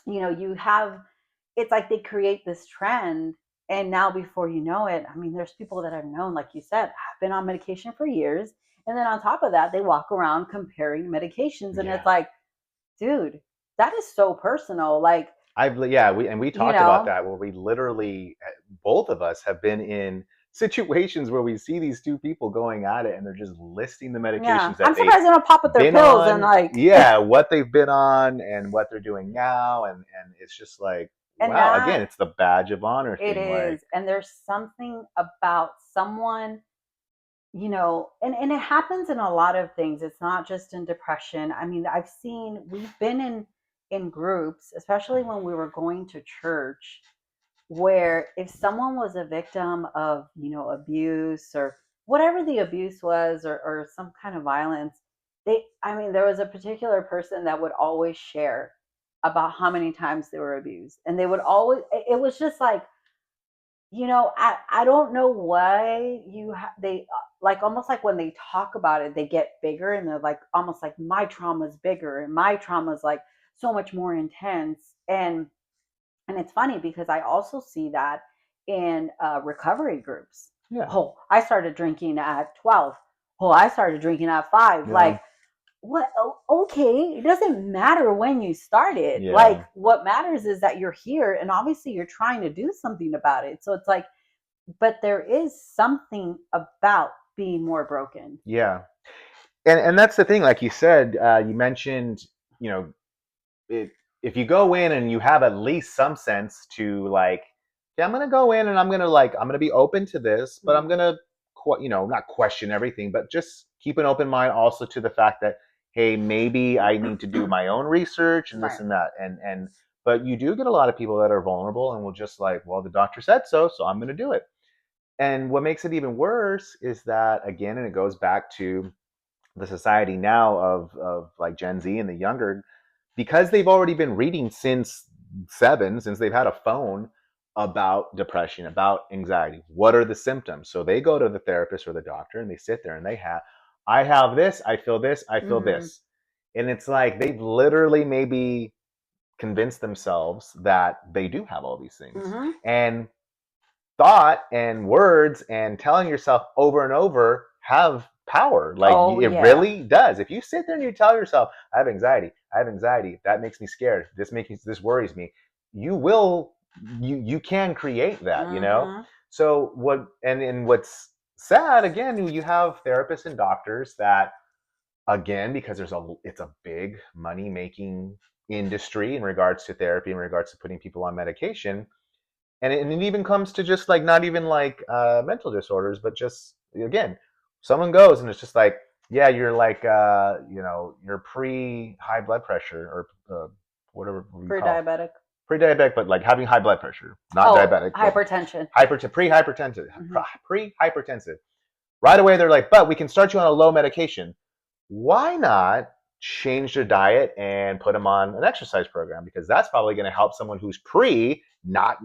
you have, it's like they create this trend, and now before you know it, I mean, there's people that I've known, like you said, have been on medication for years, and then on top of that, they walk around comparing medications, and it's Yeah. like, dude, that is so personal. Like, Yeah, we you talked about know that where we literally both of us have been in situations where we see these two people going at it and they're just listing the yeah, medications that I'm they've surprised they don't pop at their been pills and on, like yeah, what they've been on and what they're doing now, and it's just like, and wow, again, that, it's the badge of honor it thing, like, is. And there's something about someone, and it happens in a lot of things. It's not just in depression. I mean, we've been in groups, especially when we were going to church, where if someone was a victim of, abuse or whatever the abuse was, or some kind of violence, I mean, there was a particular person that would always share about how many times they were abused. And they would always, it was just like, I don't know why they, like, almost like when they talk about it, they get bigger, and they're like, almost like, my trauma is bigger, and my trauma is like so much more intense. And it's funny because I also see that in recovery groups. yeah, Oh, I started drinking at 12. Oh, I started drinking at 5. yeah, Like, what? Oh, okay, it doesn't matter when you started. yeah, Like, what matters is that you're here, and obviously you're trying to do something about it. So it's like, but there is something about being more broken. yeah. And that's the thing, like you said, you mentioned, you know, it, if you go in and you have at least some sense to like, yeah, I'm gonna go in and I'm gonna be open to this, but I'm Mm-hmm. gonna not question everything, but just keep an open mind also to the fact that, hey, maybe I need to do my own research and this Right. and that, and but you do get a lot of people that are vulnerable and will just like, well, the doctor said so, so I'm gonna do it. And what makes it even worse is that, again, and it goes back to the society now of like Gen Z and the younger, because they've already been reading since 7, since they've had a phone, about depression, about anxiety. What are the symptoms? So they go to the therapist or the doctor and they sit there and I have this, I feel this, I feel Mm-hmm. this. And it's like they've literally maybe convinced themselves that they do have all these things. Mm-hmm. And thought and words and telling yourself over and over have power. Like, Oh it yeah. really does. If you sit there and you tell yourself, I have anxiety, I have anxiety, that makes me scared, this worries me, you will, you can create that, you know? Mm-hmm. So what's sad, again, you have therapists and doctors that, again, because it's a big money making industry in regards to therapy, in regards to putting people on medication, and it even comes to just like, not even like mental disorders, but just, again, someone goes and it's just like, yeah, you're like, you're pre high blood pressure, or whatever you call, Pre-diabetic. pre-diabetic, but like having high blood pressure, not Oh, diabetic, but hypertension. pre-hypertensive, Hmm. pre-hypertensive. Right away, they're like, but we can start you on a low medication. Why not change their diet and put them on an exercise program? Because that's probably going to help someone who's pre not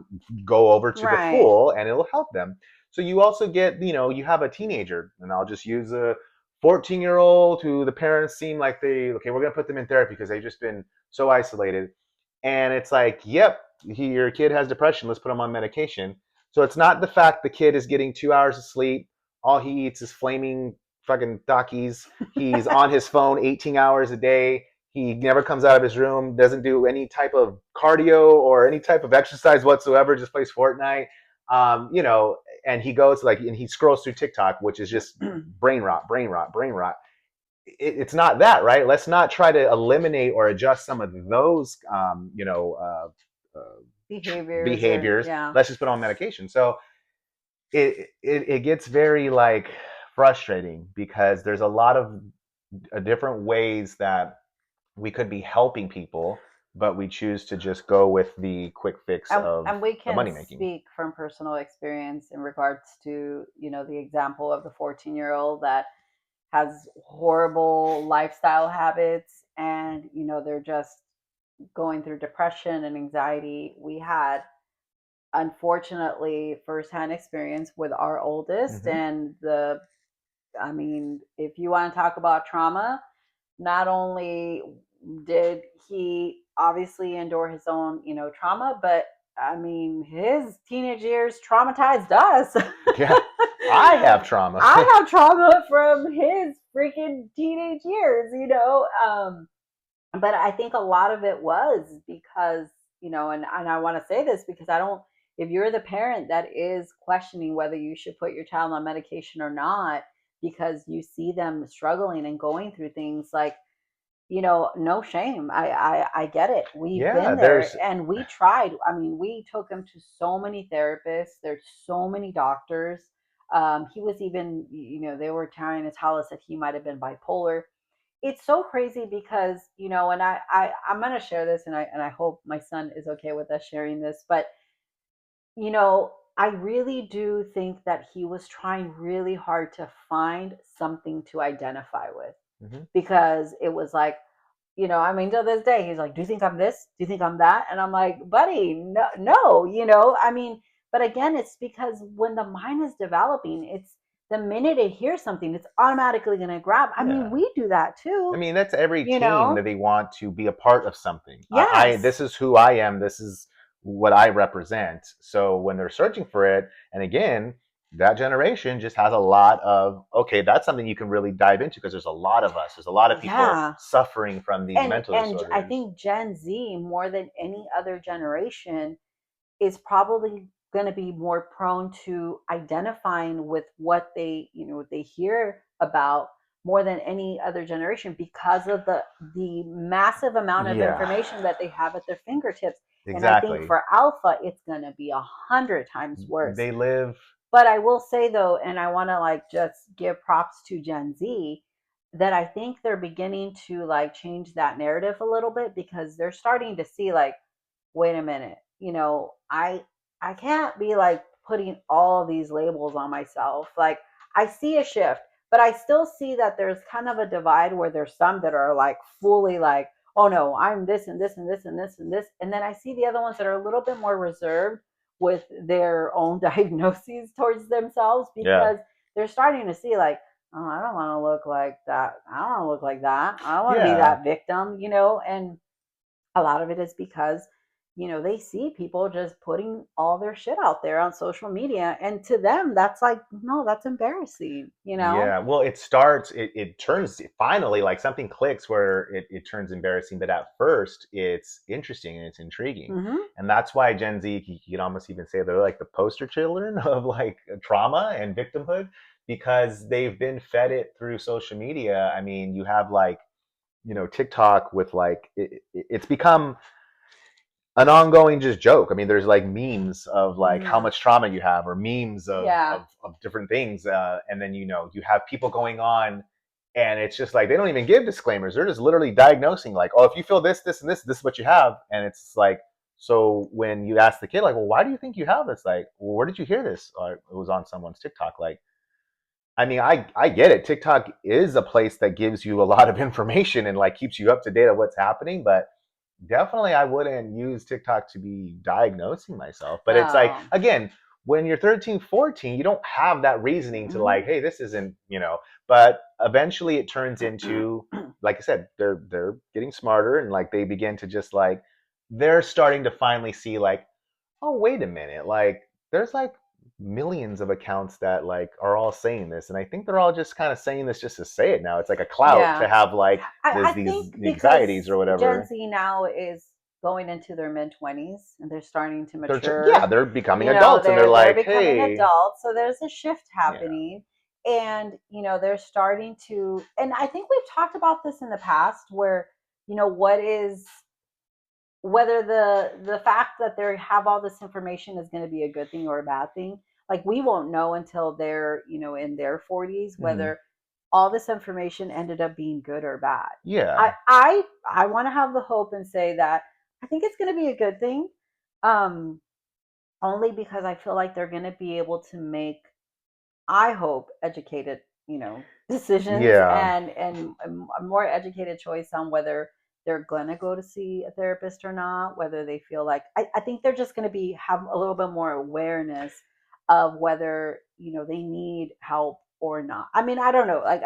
go over to the Right. full, and it'll help them. So you also get, you have a teenager, and I'll just use a 14-year-old who the parents seem like okay, we're going to put them in therapy because they've just been so isolated. And it's like, yep, your kid has depression. Let's put him on medication. So it's not the fact the kid is getting 2 hours of sleep. All he eats is flaming fucking Takis. He's on his phone 18 hours a day. He never comes out of his room, doesn't do any type of cardio or any type of exercise whatsoever, just plays Fortnite. You know, and he goes and he scrolls through TikTok, which is just brain rot, brain rot, brain rot. It's not that, right? Let's not try to eliminate or adjust some of those, Behaviors or behaviors. yeah. Let's just put on medication. So it gets very like frustrating because there's a lot of different ways that we could be helping people, but we choose to just go with the quick fix of And we the can money making. speak from personal experience in regards to, the example of the 14-year-old that has horrible lifestyle habits, and they're just going through depression and anxiety. We had, unfortunately, firsthand experience with our oldest, Mm-hmm. and I mean, if you want to talk about trauma, not only did he obviously endure his own, trauma, but I mean, his teenage years traumatized us. Yeah, I have trauma. I have trauma from his freaking teenage years, but I think a lot of it was because, and I want to say this because I don't, if you're the parent that is questioning whether you should put your child on medication or not, because you see them struggling and going through things like, no shame. I get it. We've Yeah, been there there's and we tried. I mean, we took him to so many therapists. There's so many doctors. He was even, they were trying to tell us that he might have been bipolar. It's so crazy because, and I'm gonna share this, and I hope my son is okay with us sharing this, but I really do think that he was trying really hard to find something to identify with, mhm. because it was like, I mean, to this day, he's like, "Do you think I'm this? Do you think I'm that?" And I'm like, "Buddy, no, no." I mean, but again, it's because when the mind is developing, it's the minute it hears something, it's automatically going to grab. I mean, Yeah. we do that I too, mean, that's every you teen know? that they want to be a part of something. Yes. This is who I am. This is what I represent. So when they're searching for it, and again, that generation just has a lot of, okay, that's something you can really dive into because there's a lot of us. There's a lot of people Yeah. suffering from these mental And I disorders. think Gen Z, more than any other generation, is probably going to be more prone to identifying with what they hear about more than any other generation, because of the massive amount of Yeah, information that they have at their fingertips. And I think exactly. for alpha, it's going to be 100 times worse. They live, But I will say though, and I want to like just give props to Gen Z, that I think they're beginning to like change that narrative a little bit, because they're starting to see like, wait a minute, I can't be like putting all these labels on myself. Like, I see a shift, but I still see that there's kind of a divide where there's some that are like fully like, oh no, I'm this and this and this and this and this. And then I see the other ones that are a little bit more reserved with their own diagnoses towards themselves, yeah, because they're starting to see like, oh, I don't want to look like that. I don't want to look like that. I don't want to be yeah. that victim, and a lot of it is because they see people just putting all their shit out there on social media, and to them that's like, no, that's embarrassing. Yeah, well, it turns finally like something clicks where it turns embarrassing, but at first it's interesting and it's intriguing. Hmm. And that's why Gen Z, you could almost even say they're like the poster children of like trauma and victimhood because they've been fed it through social media. I mean, you have like, TikTok with like, it's become an ongoing just joke. I mean, there's like memes of like how Hmm. much trauma you have, or memes of Yeah. of different things, and then you have people going on, and it's just like they don't even give disclaimers. They're just literally diagnosing like, oh, if you feel this, this, and this is what you have, and it's like, So when you ask the kid, like, well, why do you think you have this? Like, well, where did you hear this? It was on someone's TikTok. Like, I mean, I get it. TikTok is a place that gives you a lot of information and like keeps you up to date on what's happening, but definitely I wouldn't use TikTok to be diagnosing myself. But it's like, No. again, when you're 13, 14, you don't have that reasoning to Hmm. like, hey, this isn't, but eventually it turns into, like I said, they're getting smarter and like they begin to just like they're starting to finally see like, oh, wait a minute, like there's like millions of accounts that like are all saying this, and I think they're all just kind of saying this just to say it now. It's like a clout to Yeah. have like I there's think these because anxieties or Gen whatever. Z now is going into their mid 20s and they're starting to Yeah, mature. they're becoming You know, adults and they're they're like, becoming hey, adults, so there's a shift yeah, happening. And they're starting to, and I think we've talked about this in the past where what is, whether the fact that they have all this information is going to be a good thing or a bad thing. Like we won't know until they're in their 40s hmm, whether all this information ended up being good or bad. i yeah, i i want to have the hope and say that I think it's going to be a good thing, um only because I feel like they're going to be able to make, I hope, educated, decisions, yeah, and a more educated choice on whether they're going to go to see a therapist or not, whether they feel like, I think they're just going to be have a little bit more awareness of whether, they need help or not. I mean, I don't know. Like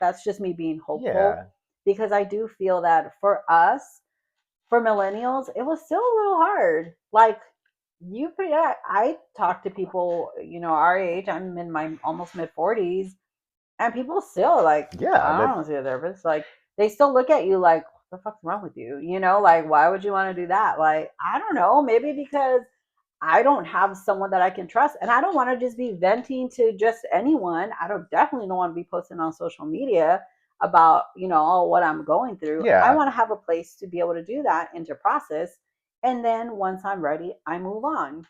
that's just me being hopeful yeah, because I do feel that for us, for millennials, it was still a little hard. Like I talk to people, our age. I'm in my almost mid 40s, and people still like, yeah. I don't That want to see a therapist. Like they still look at you like, what the fuck's wrong with you? Like why would you want to do that? Like I don't know, maybe because I don't have someone that I can trust, and I don't want to just be venting to just anyone. I don't definitely don't want to be posting on social media about all what I'm going through. I yeah. want to have a place to be able to do that and to process, and then once I'm ready, I move on.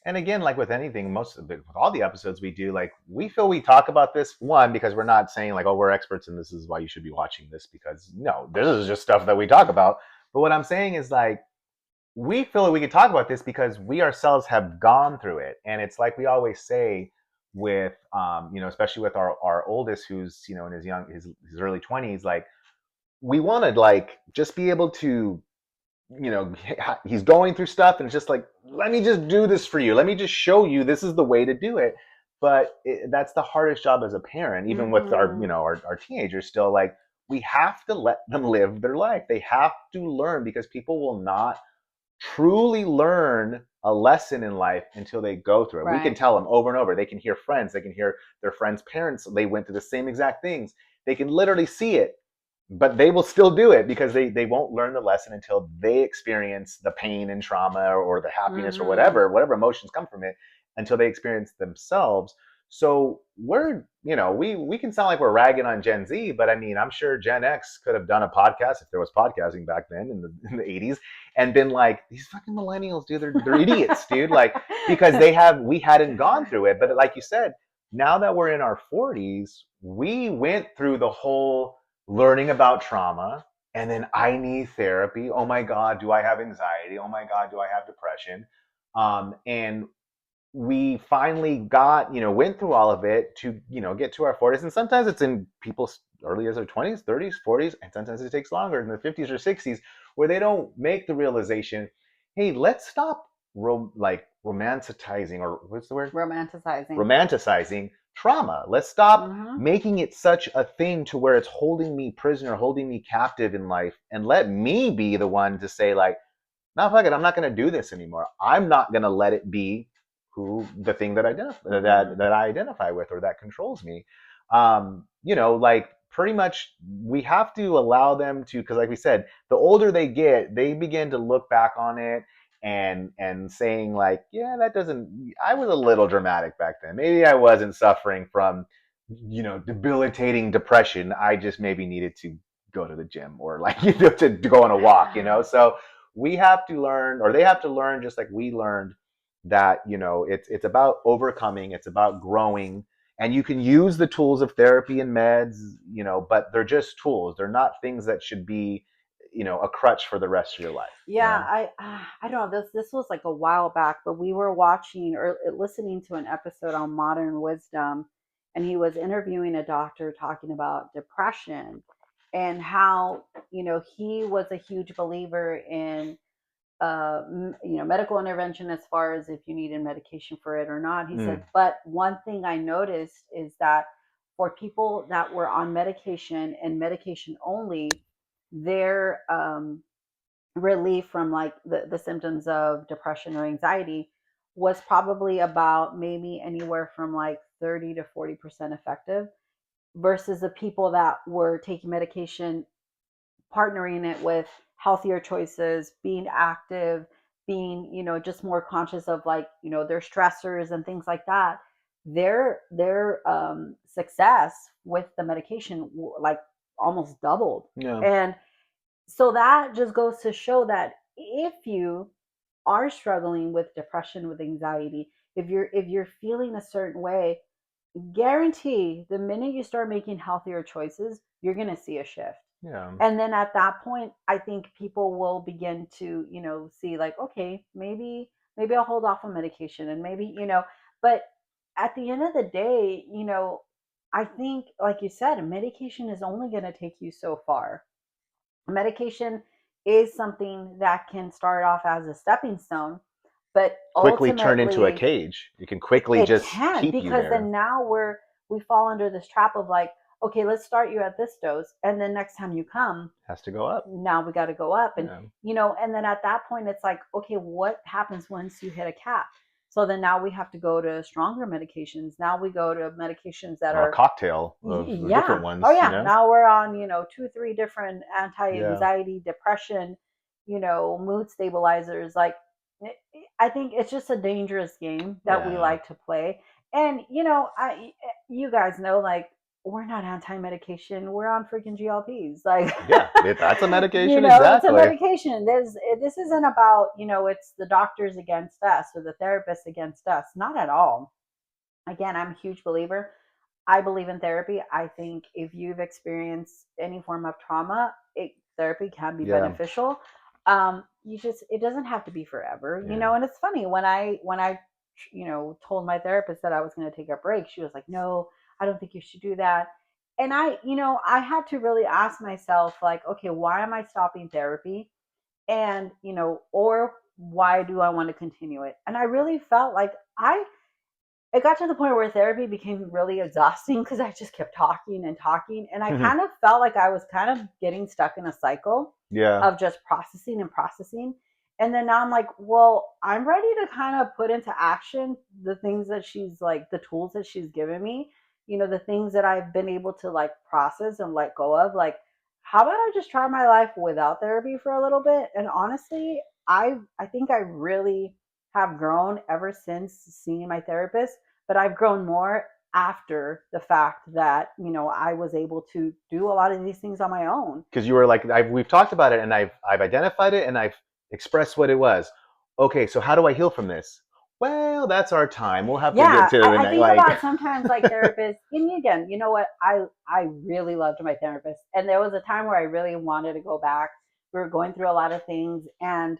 And again, like with anything, with all the episodes we do, like we feel we talk about this one because we're not saying like, oh, we're experts and this is why you should be watching this, because no, this is just stuff that we talk about. But what I'm saying is like we feel that we could talk about this because we ourselves have gone through it, and it's like we always say with especially with our oldest, who's in his early 20s, like we want to like just be able to, he's going through stuff and it's just like, let me just do this for you, let me just show you this is the way to do it. But that's the hardest job as a parent, even with our Mm-hmm. our teenagers still, like we have to let them live their life. They have to learn, because people will not truly learn a lesson in life until they go through it. We can Right. tell them over and over. They can hear friends, they can hear their friends' parents, they went through the same exact things. They can literally see it, but they will still do it because they won't learn the lesson until they experience the pain and trauma, or the happiness, or Mm-hmm. whatever emotions come from it, until they experience themselves. So we can sound like we're ragging on Gen Z, but I mean, I'm sure Gen X could have done a podcast, if there was podcasting back then in the 80s, and been like, these fucking millennials, dude, they're idiots, dude. Like, because we hadn't gone through it. But like you said, now that we're in our 40s, we went through the whole learning about trauma, and then I need therapy. Oh my God, do I have anxiety? Oh my God, do I have depression? And we finally went through all of it to get to our 40s, and sometimes it's in people's early as their 20s, 30s, 40s, and sometimes it takes longer in the 50s or 60s, where they don't make the realization, hey, let's stop romanticizing, or what's the word, Romanticizing. romanticizing trauma. Let's stop Mm-hmm. making it such a thing to where it's holding me prisoner, holding me captive in life, and let me be the one to say like, no, fuck it, I'm not going to do this anymore. I'm not going to let it be the thing that Mm-hmm. I identify with, or that controls me. Like pretty much we have to allow them to, because like we said, the older they get, they begin to look back on it and saying like, yeah, that doesn't, I was a little dramatic back then. Maybe I wasn't suffering from debilitating depression. I just maybe needed to go to the gym, or like to go on a walk. So we have to learn, or they have to learn, just like we learned, that it's about overcoming, it's about growing, and you can use the tools of therapy and meds, but they're just tools. They're not things that should be a crutch for the rest of your life. Yeah, I don't know. This was like a while back, but we were watching or listening to an episode on modern wisdom, and he was interviewing a doctor talking about depression and how, he was a huge believer in medical intervention as far as if you needed medication for it or not. He said, Mm. but one thing I noticed is that for people that were on medication and medication only, their relief from like the symptoms of depression or anxiety was probably about maybe anywhere from like 30 to 40% effective versus the people that were taking medication, partnering it with healthier choices, being active, being, just more conscious of like, their stressors and things like that. Their success with the medication like almost doubled. Yeah. And so that just goes to show that if you are struggling with depression, with anxiety, if you're feeling a certain way, guarantee the minute you start making healthier choices, you're going to see a shift. Yeah. And then at that point, I think people will begin to, see like, okay, maybe I'll hold off on medication and maybe, but at the end of the day, I think like you said, medication is only going to take you so far. Medication is something that can start off as a stepping stone, but Quickly turn into a ultimately cage. You can quickly it just can, keep you because there. then now we fall under this trap of like, okay, let's start you at this dose, and then next time you come, Has to go up. now we got to go up. And Yeah. and then at that point it's like, okay, what happens once you hit a cap? So then now we have to go to stronger medications. Now we go to medications that Well, a are, cocktail of yeah, different oh ones. yeah, now we're on 2 3 different Yeah. anti-anxiety, depression, mood stabilizers. Like, I think it's just a dangerous game that we Yeah. like to play. And you guys know, like, we're not anti-medication, we're on freaking GLPs, like. Yeah. That's a medication. It's a Exactly. medication. This isn't about, it's the doctors against us or the therapists against us, not at all. Again, I'm a huge believer. I believe in therapy. I think if you've experienced any form of trauma, therapy can be Yeah. beneficial. It doesn't have to be forever, Yeah. And it's funny when I told my therapist that I was going to take a break, she was like, "No, I don't think you should do that." And I had to really ask myself, like, okay, why am I stopping therapy? And or why do I want to continue it? And I really felt like I it got to the point where therapy became really exhausting because I just kept talking and talking. And I kind of felt like I was kind of getting stuck in a cycle Yeah. of just processing and processing. And then now I'm like, well, I'm ready to kind of put into action the things that she's like, the tools that she's given me, the things that I've been able to like process and let go of. Like, how about I just try my life without therapy for a little bit? And honestly, I think I really have grown ever since seeing my therapist, but I've grown more after the fact that, I was able to do a lot of these things on my own. Because you were like, we've talked about it, and I've identified it, and I've expressed what it was. Okay, so how do I heal from this? Well, that's our time. We'll have to get Yeah, to the I next. think Like, about sometimes like therapists, and again, you know what? I really loved my therapist, and there was a time where I really wanted to go back. We were going through a lot of things, and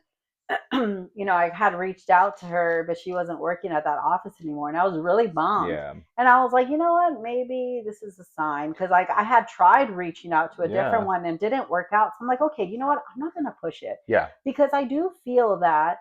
I had reached out to her, but she wasn't working at that office anymore, and I was really bummed. yeah, And I was like, you know what? Maybe this is a sign, because like I had tried reaching out to a different yeah, one and didn't work out. So I'm like, okay, you know what? I'm not gonna push it, yeah. because I do feel that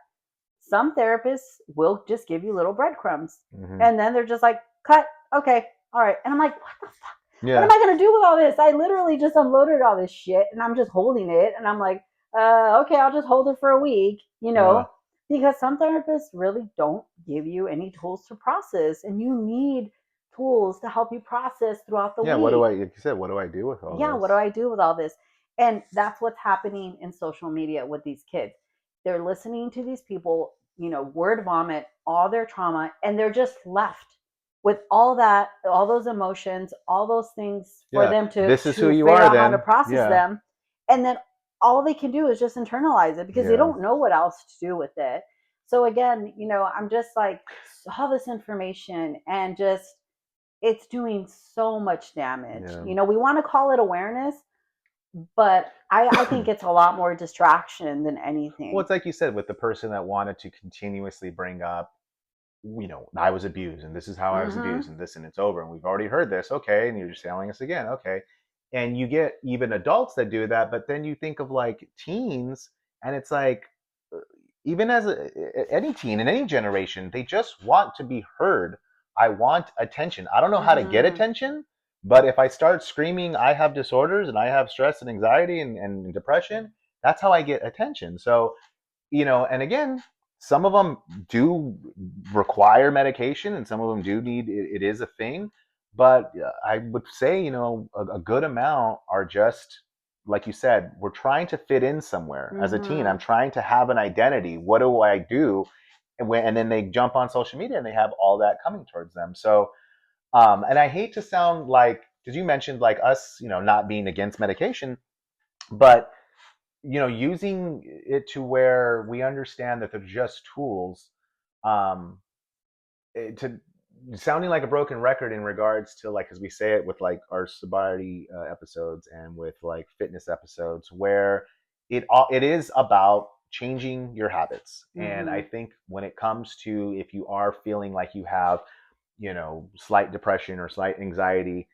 some therapists will just give you little breadcrumbs, Hmm. and then they're just like, cut, okay, all right. And I'm like, what the fuck? What am Yeah, I gonna do with all this? I literally just unloaded all this shit, and I'm just holding it, and I'm like, okay, I'll just hold it for a week, yeah, because some therapists really don't give you any tools to process, and you need tools to help you process throughout the yeah. What do week. like you said? What do I do with all Yeah, this? what do I do with all this? And that's what's happening in social media with these kids. They're listening to these people, word vomit all their trauma, and they're just left with all that, all those emotions, all those things for Yeah, them to this is who to you figure are. out how to Then, process yeah, them. And then all they can do is just internalize it because they yeah, don't know what else to do with it. So again, I'm just like, all this information, and it's doing so much damage. yeah. We want to call it awareness, But I think it's a lot more distraction than Well, anything. it's like you said with the person that wanted to continuously bring up, I was abused and this is how I was abused Mm-hmm. and this and it's over and we've already heard this. Okay. And you're just telling us again. Okay. And you get even adults that do that, but then you think of like teens and it's like, uh, even as any teen in any generation, they just want to be heard. I want attention. I don't know how to get Mm-hmm. attention, but if I start screaming, I have disorders and I have stress and anxiety and depression, that's how I get attention. So and again, some of them do require medication and some of them do need it is a thing. But I would say, a good amount are just, like you said, we're trying to fit in somewhere. As a teen, I'm Mm-hmm. trying to have an identity. What do I do? And then they jump on social media and they have all that coming towards them. So, and I hate to sound like, because you mentioned like us, not being against medication, but using it to where we understand that they're just tools, um to sounding like a broken record in regards to, like, as we say it with like our sobriety episodes and with like fitness episodes, where it is about changing your habits. And I Mm-hmm. think when it comes to, if you are feeling like you have slight depression or slight anxiety,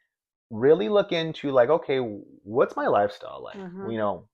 really look into, like, okay, what's my lifestyle like? Mm-hmm.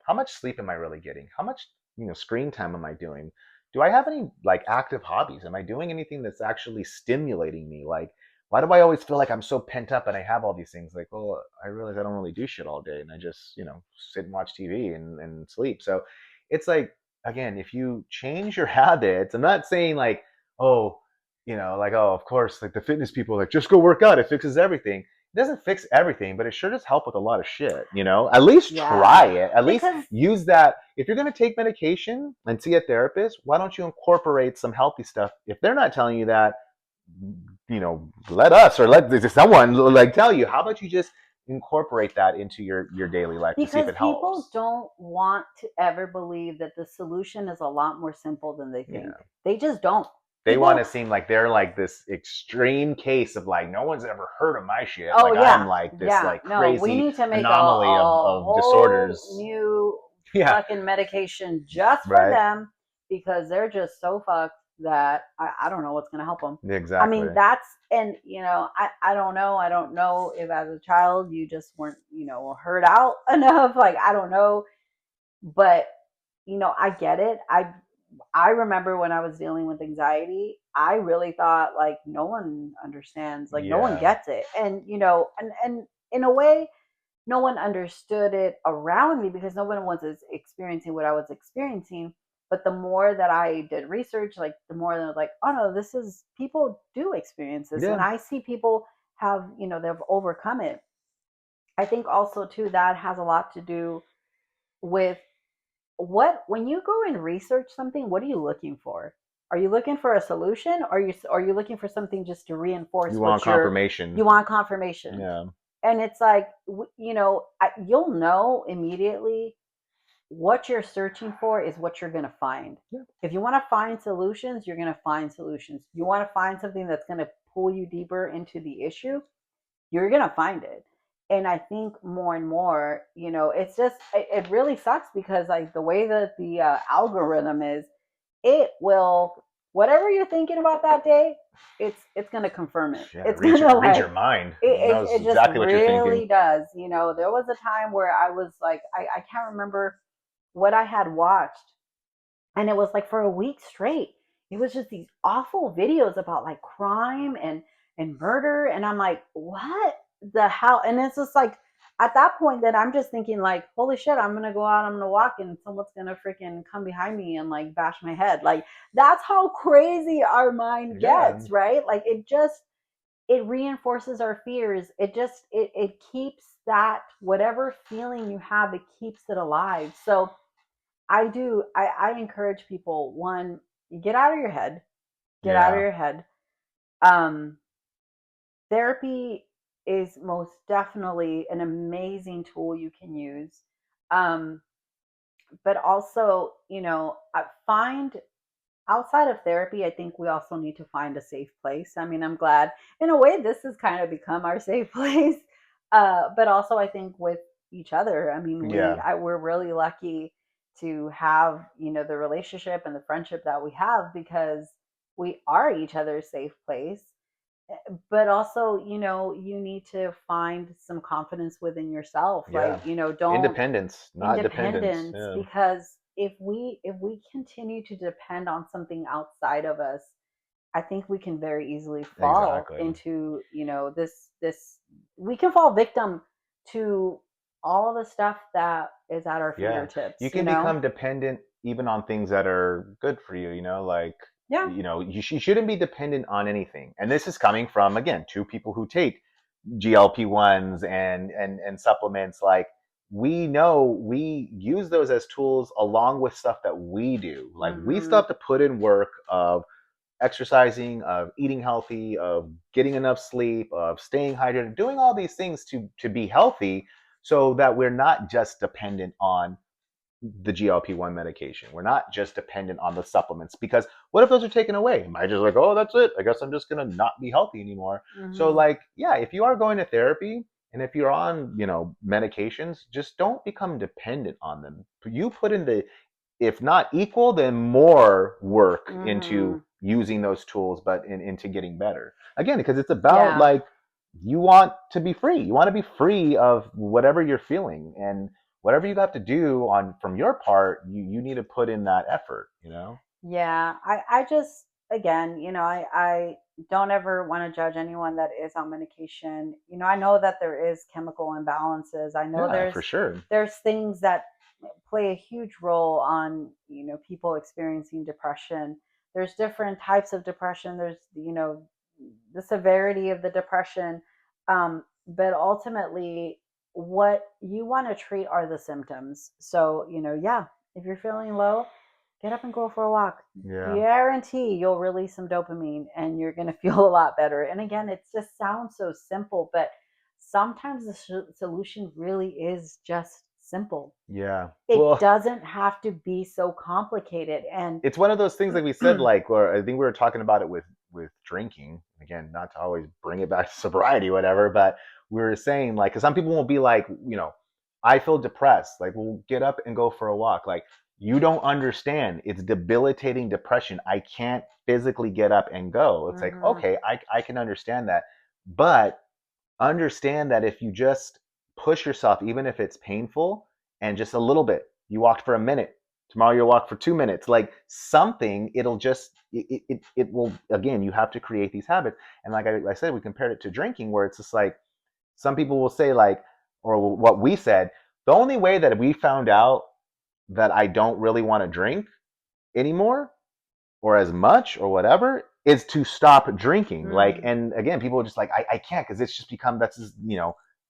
How much sleep am I really getting? How much screen time am I doing? Do I have any like active hobbies? Am I doing anything that's actually stimulating me? Like, why do I always feel like I'm so pent up and I have all these things? Like, well, I realize I don't really do shit all day and I just sit and watch TV and sleep. So it's like, again, if you change your habits, I'm not saying like, oh, like, oh, of course, like the fitness people, like, just go work out, it fixes everything. It doesn't fix everything, but it sure does help with a lot of shit. At least try Yeah. it. At least Because use that. If you're going to take medication and see a therapist, why don't you incorporate some healthy stuff? If they're not telling you that, let us or let someone like tell you. How about you just incorporate that into your daily life to see if because it people helps? don't want to ever believe that the solution is a lot more simple than they think. Yeah. They just don't. They want People, to seem like they're like this extreme case of like no one's ever heard of my shit. oh Like I'm yeah, like this yeah. like No, we crazy need to make anomaly a of whole disorders. new Yeah, fucking medication just for right. them because they're just so fucked that I don't know what's gonna help them. I mean, Exactly. that's and I don't know. I don't know if as a child you just weren't heard out enough. Like I don't know, but I get it. I remember when I was dealing with anxiety, I really thought like no one understands, like no one Yeah. gets it. And and in a way, no one understood it around me because no one was experiencing what I was experiencing. But the more that I did research, like the more that I was like, oh no, this is people do experience this. When Yeah. I see people have, they've overcome it. I think also too that has a lot to do with what when you go and research something, what are you looking for? Are you looking for a solution, or are you looking for something just to reinforce You want what confirmation. you want confirmation? Yeah. And it's like you'll know immediately what you're searching for is what you're going to find. Yeah. If you want to find solutions, you're going to find solutions. You want to find something that's going to pull you deeper into the issue, you're gonna find it. And I think more and more, it's just it really sucks because like the way that the algorithm is, it will whatever you're thinking about that day, it's gonna confirm it. Yeah. It's gonna Read like your mind. It it, knows it, it just exactly what you're thinking. really does. There was a time where I was like, I can't remember what I had watched, and it was like for a week straight it was just these awful videos about like crime and murder, and I'm like, what the hell? And it's just like at that point that I'm just thinking like, holy shit, I'm gonna go out, I'm gonna walk, and someone's gonna freaking come behind me and like bash my head. Like that's how crazy our mind Yeah. gets, right? Like it reinforces our fears. It keeps that whatever feeling you have, it keeps it alive. So I encourage people, one, get out of your head. Get out of Yeah. your head. Um, Therapy is most definitely an amazing tool you can use. Um, but also, find outside of therapy, I think we also need to find a safe place. I mean, I'm glad in a way this has kind of become our safe place. But also, I think with each other. I mean, Yeah. we're really lucky to have, the relationship and the friendship that we have because we are each other's safe place. But also, you need to find some confidence within yourself. Yeah. Like, don't Independence, not dependence. independence, Yeah. because if we continue to depend on something outside of us, I think we can very easily fall Exactly. into, this we can fall victim to all the stuff that is at our Yeah. fingertips, You can become dependent even on things that are good for you, like, Yeah. you shouldn't be dependent on anything. And this is coming from, again, two people who take GLP-1s and supplements. Like, we know we use those as tools along with stuff that we do. Like, we still Mhm. have to put in work of exercising, of eating healthy, of getting enough sleep, of staying hydrated, doing all these things to be healthy, so that we're not just dependent on the GLP-1 medication. We're not just dependent on the supplements, because what if those are taken away? Am I just like, oh, that's it, I guess I'm just gonna not be healthy anymore? So, Mhm. like, yeah, if you are going to therapy and if you're on, medications, just don't become dependent on them. You put in the, if not equal, then more work into Mhm. using those tools, but into getting better. Again, because it's about, Yeah. like, you want to be free. You want to be free of whatever you're feeling, and whatever you have to do on from your part, you need to put in that effort. Yeah, I just, again, I don't ever want to judge anyone that is on medication. I know that there is chemical imbalances. I know Yeah, there's for sure. there's things that play a huge role on, people experiencing depression. There's different types of depression. There's, the severity of the depression. But ultimately, what you want to treat are the symptoms. So, yeah, if you're feeling low, get up and go for a walk. Yeah. Guarantee you'll release some dopamine and you're going to feel a lot better. And again, it just sounds so simple, but sometimes the solution really is just simple. Yeah. It Well, doesn't have to be so complicated. And it's one of those things, like we said, like, or I think we were talking about it with drinking. Again, not to always bring it back to sobriety, whatever, but we were saying, like, because some people will be like, I feel depressed. Like, we'll get up and go for a walk. Like, you don't understand. It's debilitating depression. I can't physically get up and go. It's like, Mhm. okay, I can understand that, but understand that if you just push yourself, even if it's painful, and just a little bit, you walked for a minute, tomorrow you'll walk for 2 minutes, like something, it'll just, it will, again, you have to create these habits. And like I said, we compared it to drinking, where it's just like, some people will say, like, or what we said, the only way that we found out that I don't really want to drink anymore, or as much, or whatever, is to stop drinking. Like, Mm. and again, people are just like, I can't, because it's just become, that's just,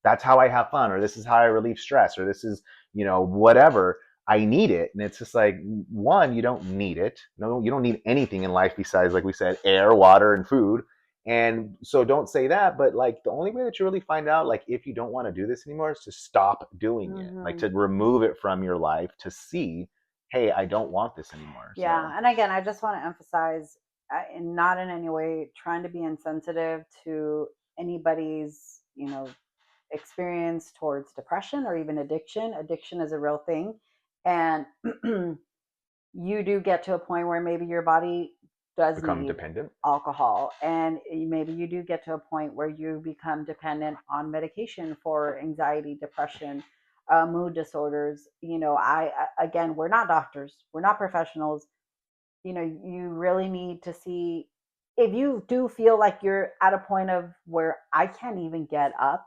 that's how I have fun, or this is how I relieve stress, or this is, whatever, I need it. And it's just like, one, you don't need it. No, you don't need anything in life besides, like we said, air, water, and food. And so don't say that, but like, the only way that you really find out, like, if you don't want to do this anymore, is to stop doing it, like Mhm. to remove it from your life, to see, hey, I don't want this anymore. Yeah, So and again, I just want to emphasize, not in any way trying to be insensitive to anybody's, experience towards depression or even addiction. Addiction is a real thing, and you do get to a point where maybe your body does become need dependent. alcohol, and maybe you do get to a point where you become dependent on medication for anxiety, depression, mood disorders. Again, we're not doctors, we're not professionals. You really need to see, if you do feel like you're at a point of where I can't even get up.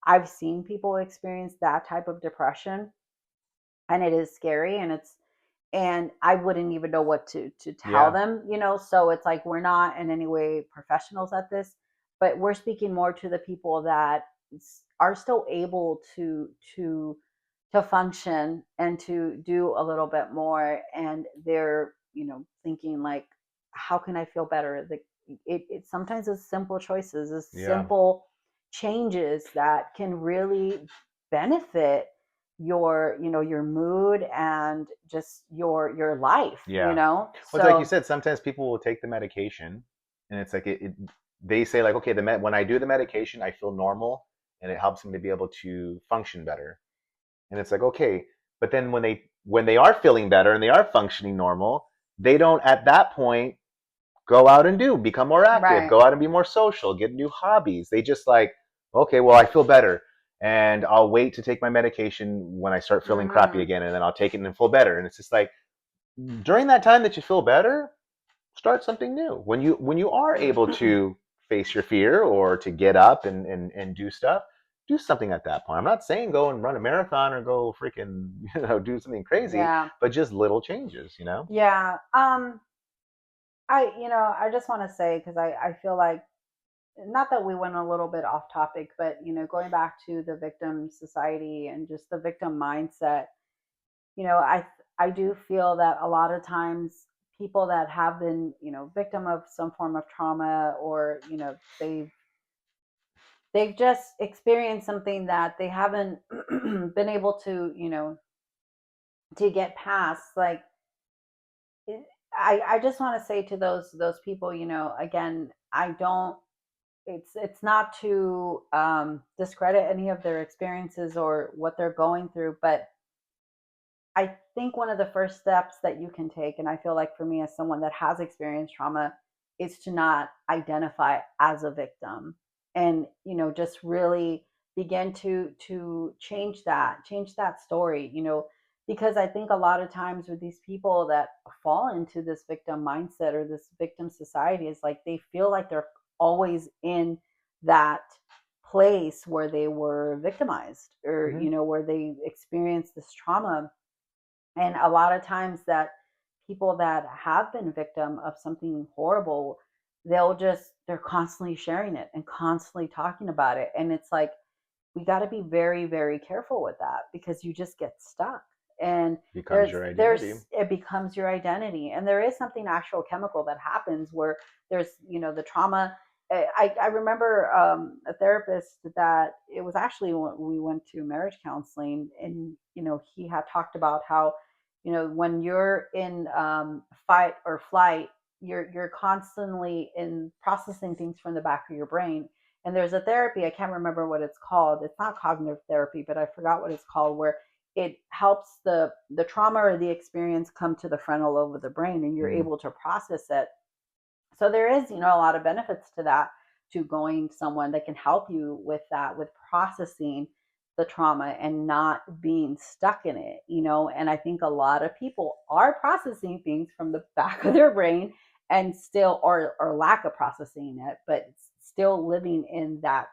I've seen people experience that type of depression, and it is scary, and I wouldn't even know what to tell Yeah. them, so it's like we're not in any way professionals at this, but we're speaking more to the people that are still able to function and to do a little bit more, and they're, thinking like, how can I feel better? It sometimes is simple choices, is Yeah. simple changes that can really benefit your mood and just your life, Yeah. Well, it's like you so. said, sometimes people will take the medication, and it's like, they say, like, okay, when I do the medication, I feel normal, and it helps me to be able to function better. And it's like, okay, but then when they are feeling better and they are functioning normal, they don't at that point go out and become more active, Right. go out and be more social, get new hobbies. They just like, okay, well, I feel better. And I'll wait to take my medication when I start feeling crappy Hmm. again, and then I'll take it and feel better. And it's just like during that time that you feel better, start something new. When you are able to face your fear or to get up and do stuff, do something at that point. I'm not saying go and run a marathon or go freaking do something crazy, Yeah. but just little changes, you know? Yeah. I just want to say, because I feel like, not that we went a little bit off topic, but, going back to the victim society and just the victim mindset, I do feel that a lot of times people that have been, victim of some form of trauma, or, they've just experienced something that they haven't been able to, to get past. Like, I just want to say to those people, again, I don't. It's not to discredit any of their experiences or what they're going through, but I think one of the first steps that you can take, and I feel like for me as someone that has experienced trauma, is to not identify as a victim, and just really begin to change that story, because I think a lot of times with these people that fall into this victim mindset or this victim society, is like they feel like they're always in that place where they were victimized, or Mm-hmm. where they experienced this trauma. And a lot of times that people that have been victim of something horrible, they're constantly sharing it and constantly talking about it, and it's like, we got to be very, very careful with that, because you just get stuck. And Becomes your identity. it becomes your identity, and there is something actual chemical that happens where there's, the trauma. I remember a therapist that, it was actually when we went to marriage counseling, and he had talked about how, when you're in fight or flight, you're constantly in processing things from the back of your brain. And there's a therapy, I can't remember what it's called, it's not cognitive therapy, but I forgot what it's called, where it helps the trauma or the experience come to the frontal lobe of the brain, and you're Mm, able to process it. So there is, a lot of benefits to that, to going someone that can help you with that, with processing the trauma and not being stuck in it, and I think a lot of people are processing things from the back of their brain, and still, or lack of processing it, but still living in that,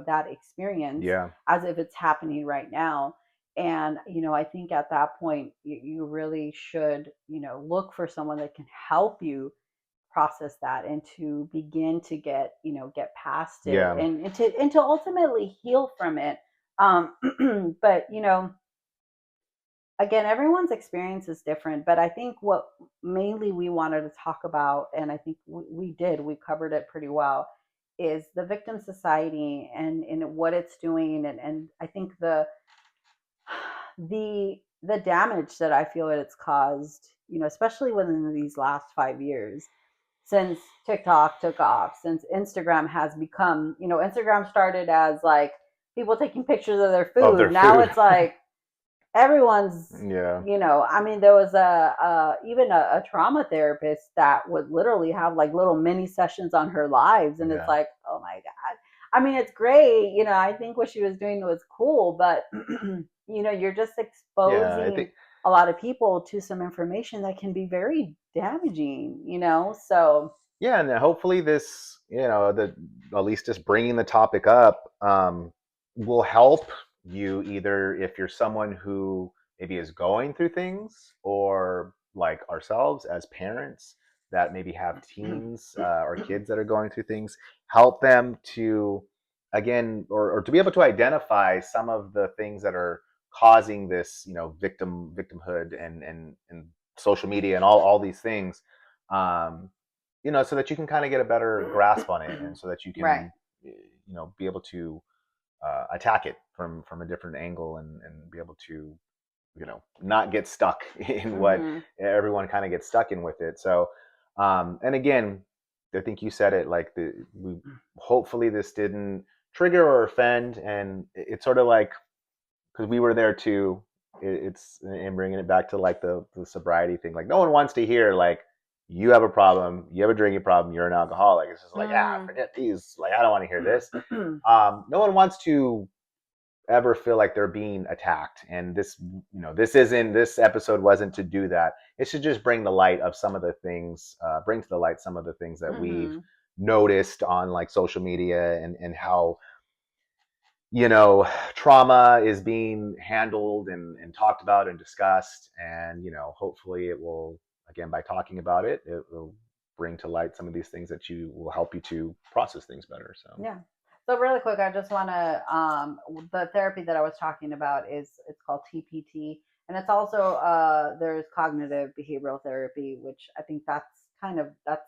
that experience, yeah, as if it's happening right now. And I think at that point, you really should, look for someone that can help you process that, and to begin to get past it, yeah, and to ultimately heal from it. But again, everyone's experience is different, but I think what mainly we wanted to talk about, and I think we covered it pretty well, is the victim society, and what it's doing, and I think the damage that I feel that it's caused, especially within these last 5 years, since TikTok took off, since Instagram has become, Instagram started as like people taking pictures of their of food. their Now food. it's like everyone's, Yeah, I mean, there was even a trauma therapist that would literally have like little mini sessions on her lives, and it's yeah, like, oh my god. I mean, it's great. I think what she was doing was cool, but you're just yeah. I exposing think a lot of people to some information that can be very damaging. So yeah, and hopefully this, the at least just bringing the topic up will help you either if you're someone who maybe is going through things, or like ourselves as parents that maybe have teens or kids that are going through things, help them to again or to be able to identify some of the things that are causing this, victimhood and social media and all these things. Um, so that you can kind of get a better grasp on it, and so that you right. can, be able to attack it from a different angle, and be able to, not get stuck in what Hmm. everyone kind of gets stuck in with it. So, and again, I think you said it like we hopefully this didn't trigger or offend, and it's sort of like because we were there too. It's and bringing it back to like the sobriety thing. Like no one wants to hear like you have a problem, you have a drinking problem, you're an alcoholic. It's just like Mm. forget these. Like I don't want to hear this. No one wants to ever feel like they're being attacked, and this episode wasn't to do that. It should just bring the light of some of the things, bring to the light some of the things that we've Hmm. noticed on like social media and how you know trauma is being handled and talked about and discussed, and hopefully it will, again, by talking about it, it will bring to light some of these things that you will help you to process things better. So Yeah. So really quick, I just want to the therapy that I was talking about is it's called TPT, and it's also there's cognitive behavioral therapy, which I think that's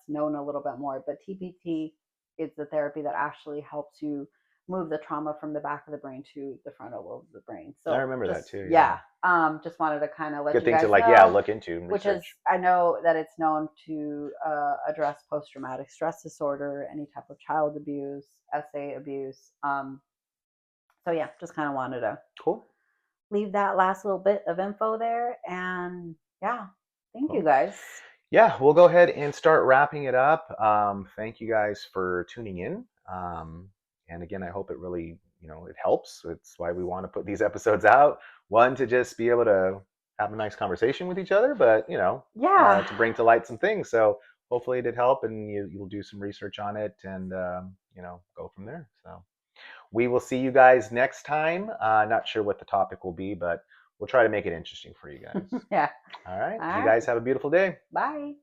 known a little bit more. But TPT is the therapy that actually helps you move the trauma from the back of the brain to the frontal lobe of the brain. I So remember that just too. Yeah, yeah, just wanted to kind of let good you thing to guys like know, look into and which is research. I know that it's known to address post traumatic stress disorder, any type of child abuse, SA abuse. So yeah, just kind of wanted to Cool. leave that last little bit of info there, and yeah, thank you Well, guys. yeah, we'll go ahead and start wrapping it up. Thank you guys for tuning in. And again, I hope it really, it helps. It's why we want to put these episodes out. One, to just be able to have a nice conversation with each other, but, Yeah. to bring to light some things. So hopefully it did help, and you'll do some research on it and, go from there. So we will see you guys next time. Not sure what the topic will be, but we'll try to make it interesting for you guys. Yeah. All right. All You right. guys have a beautiful day. Bye.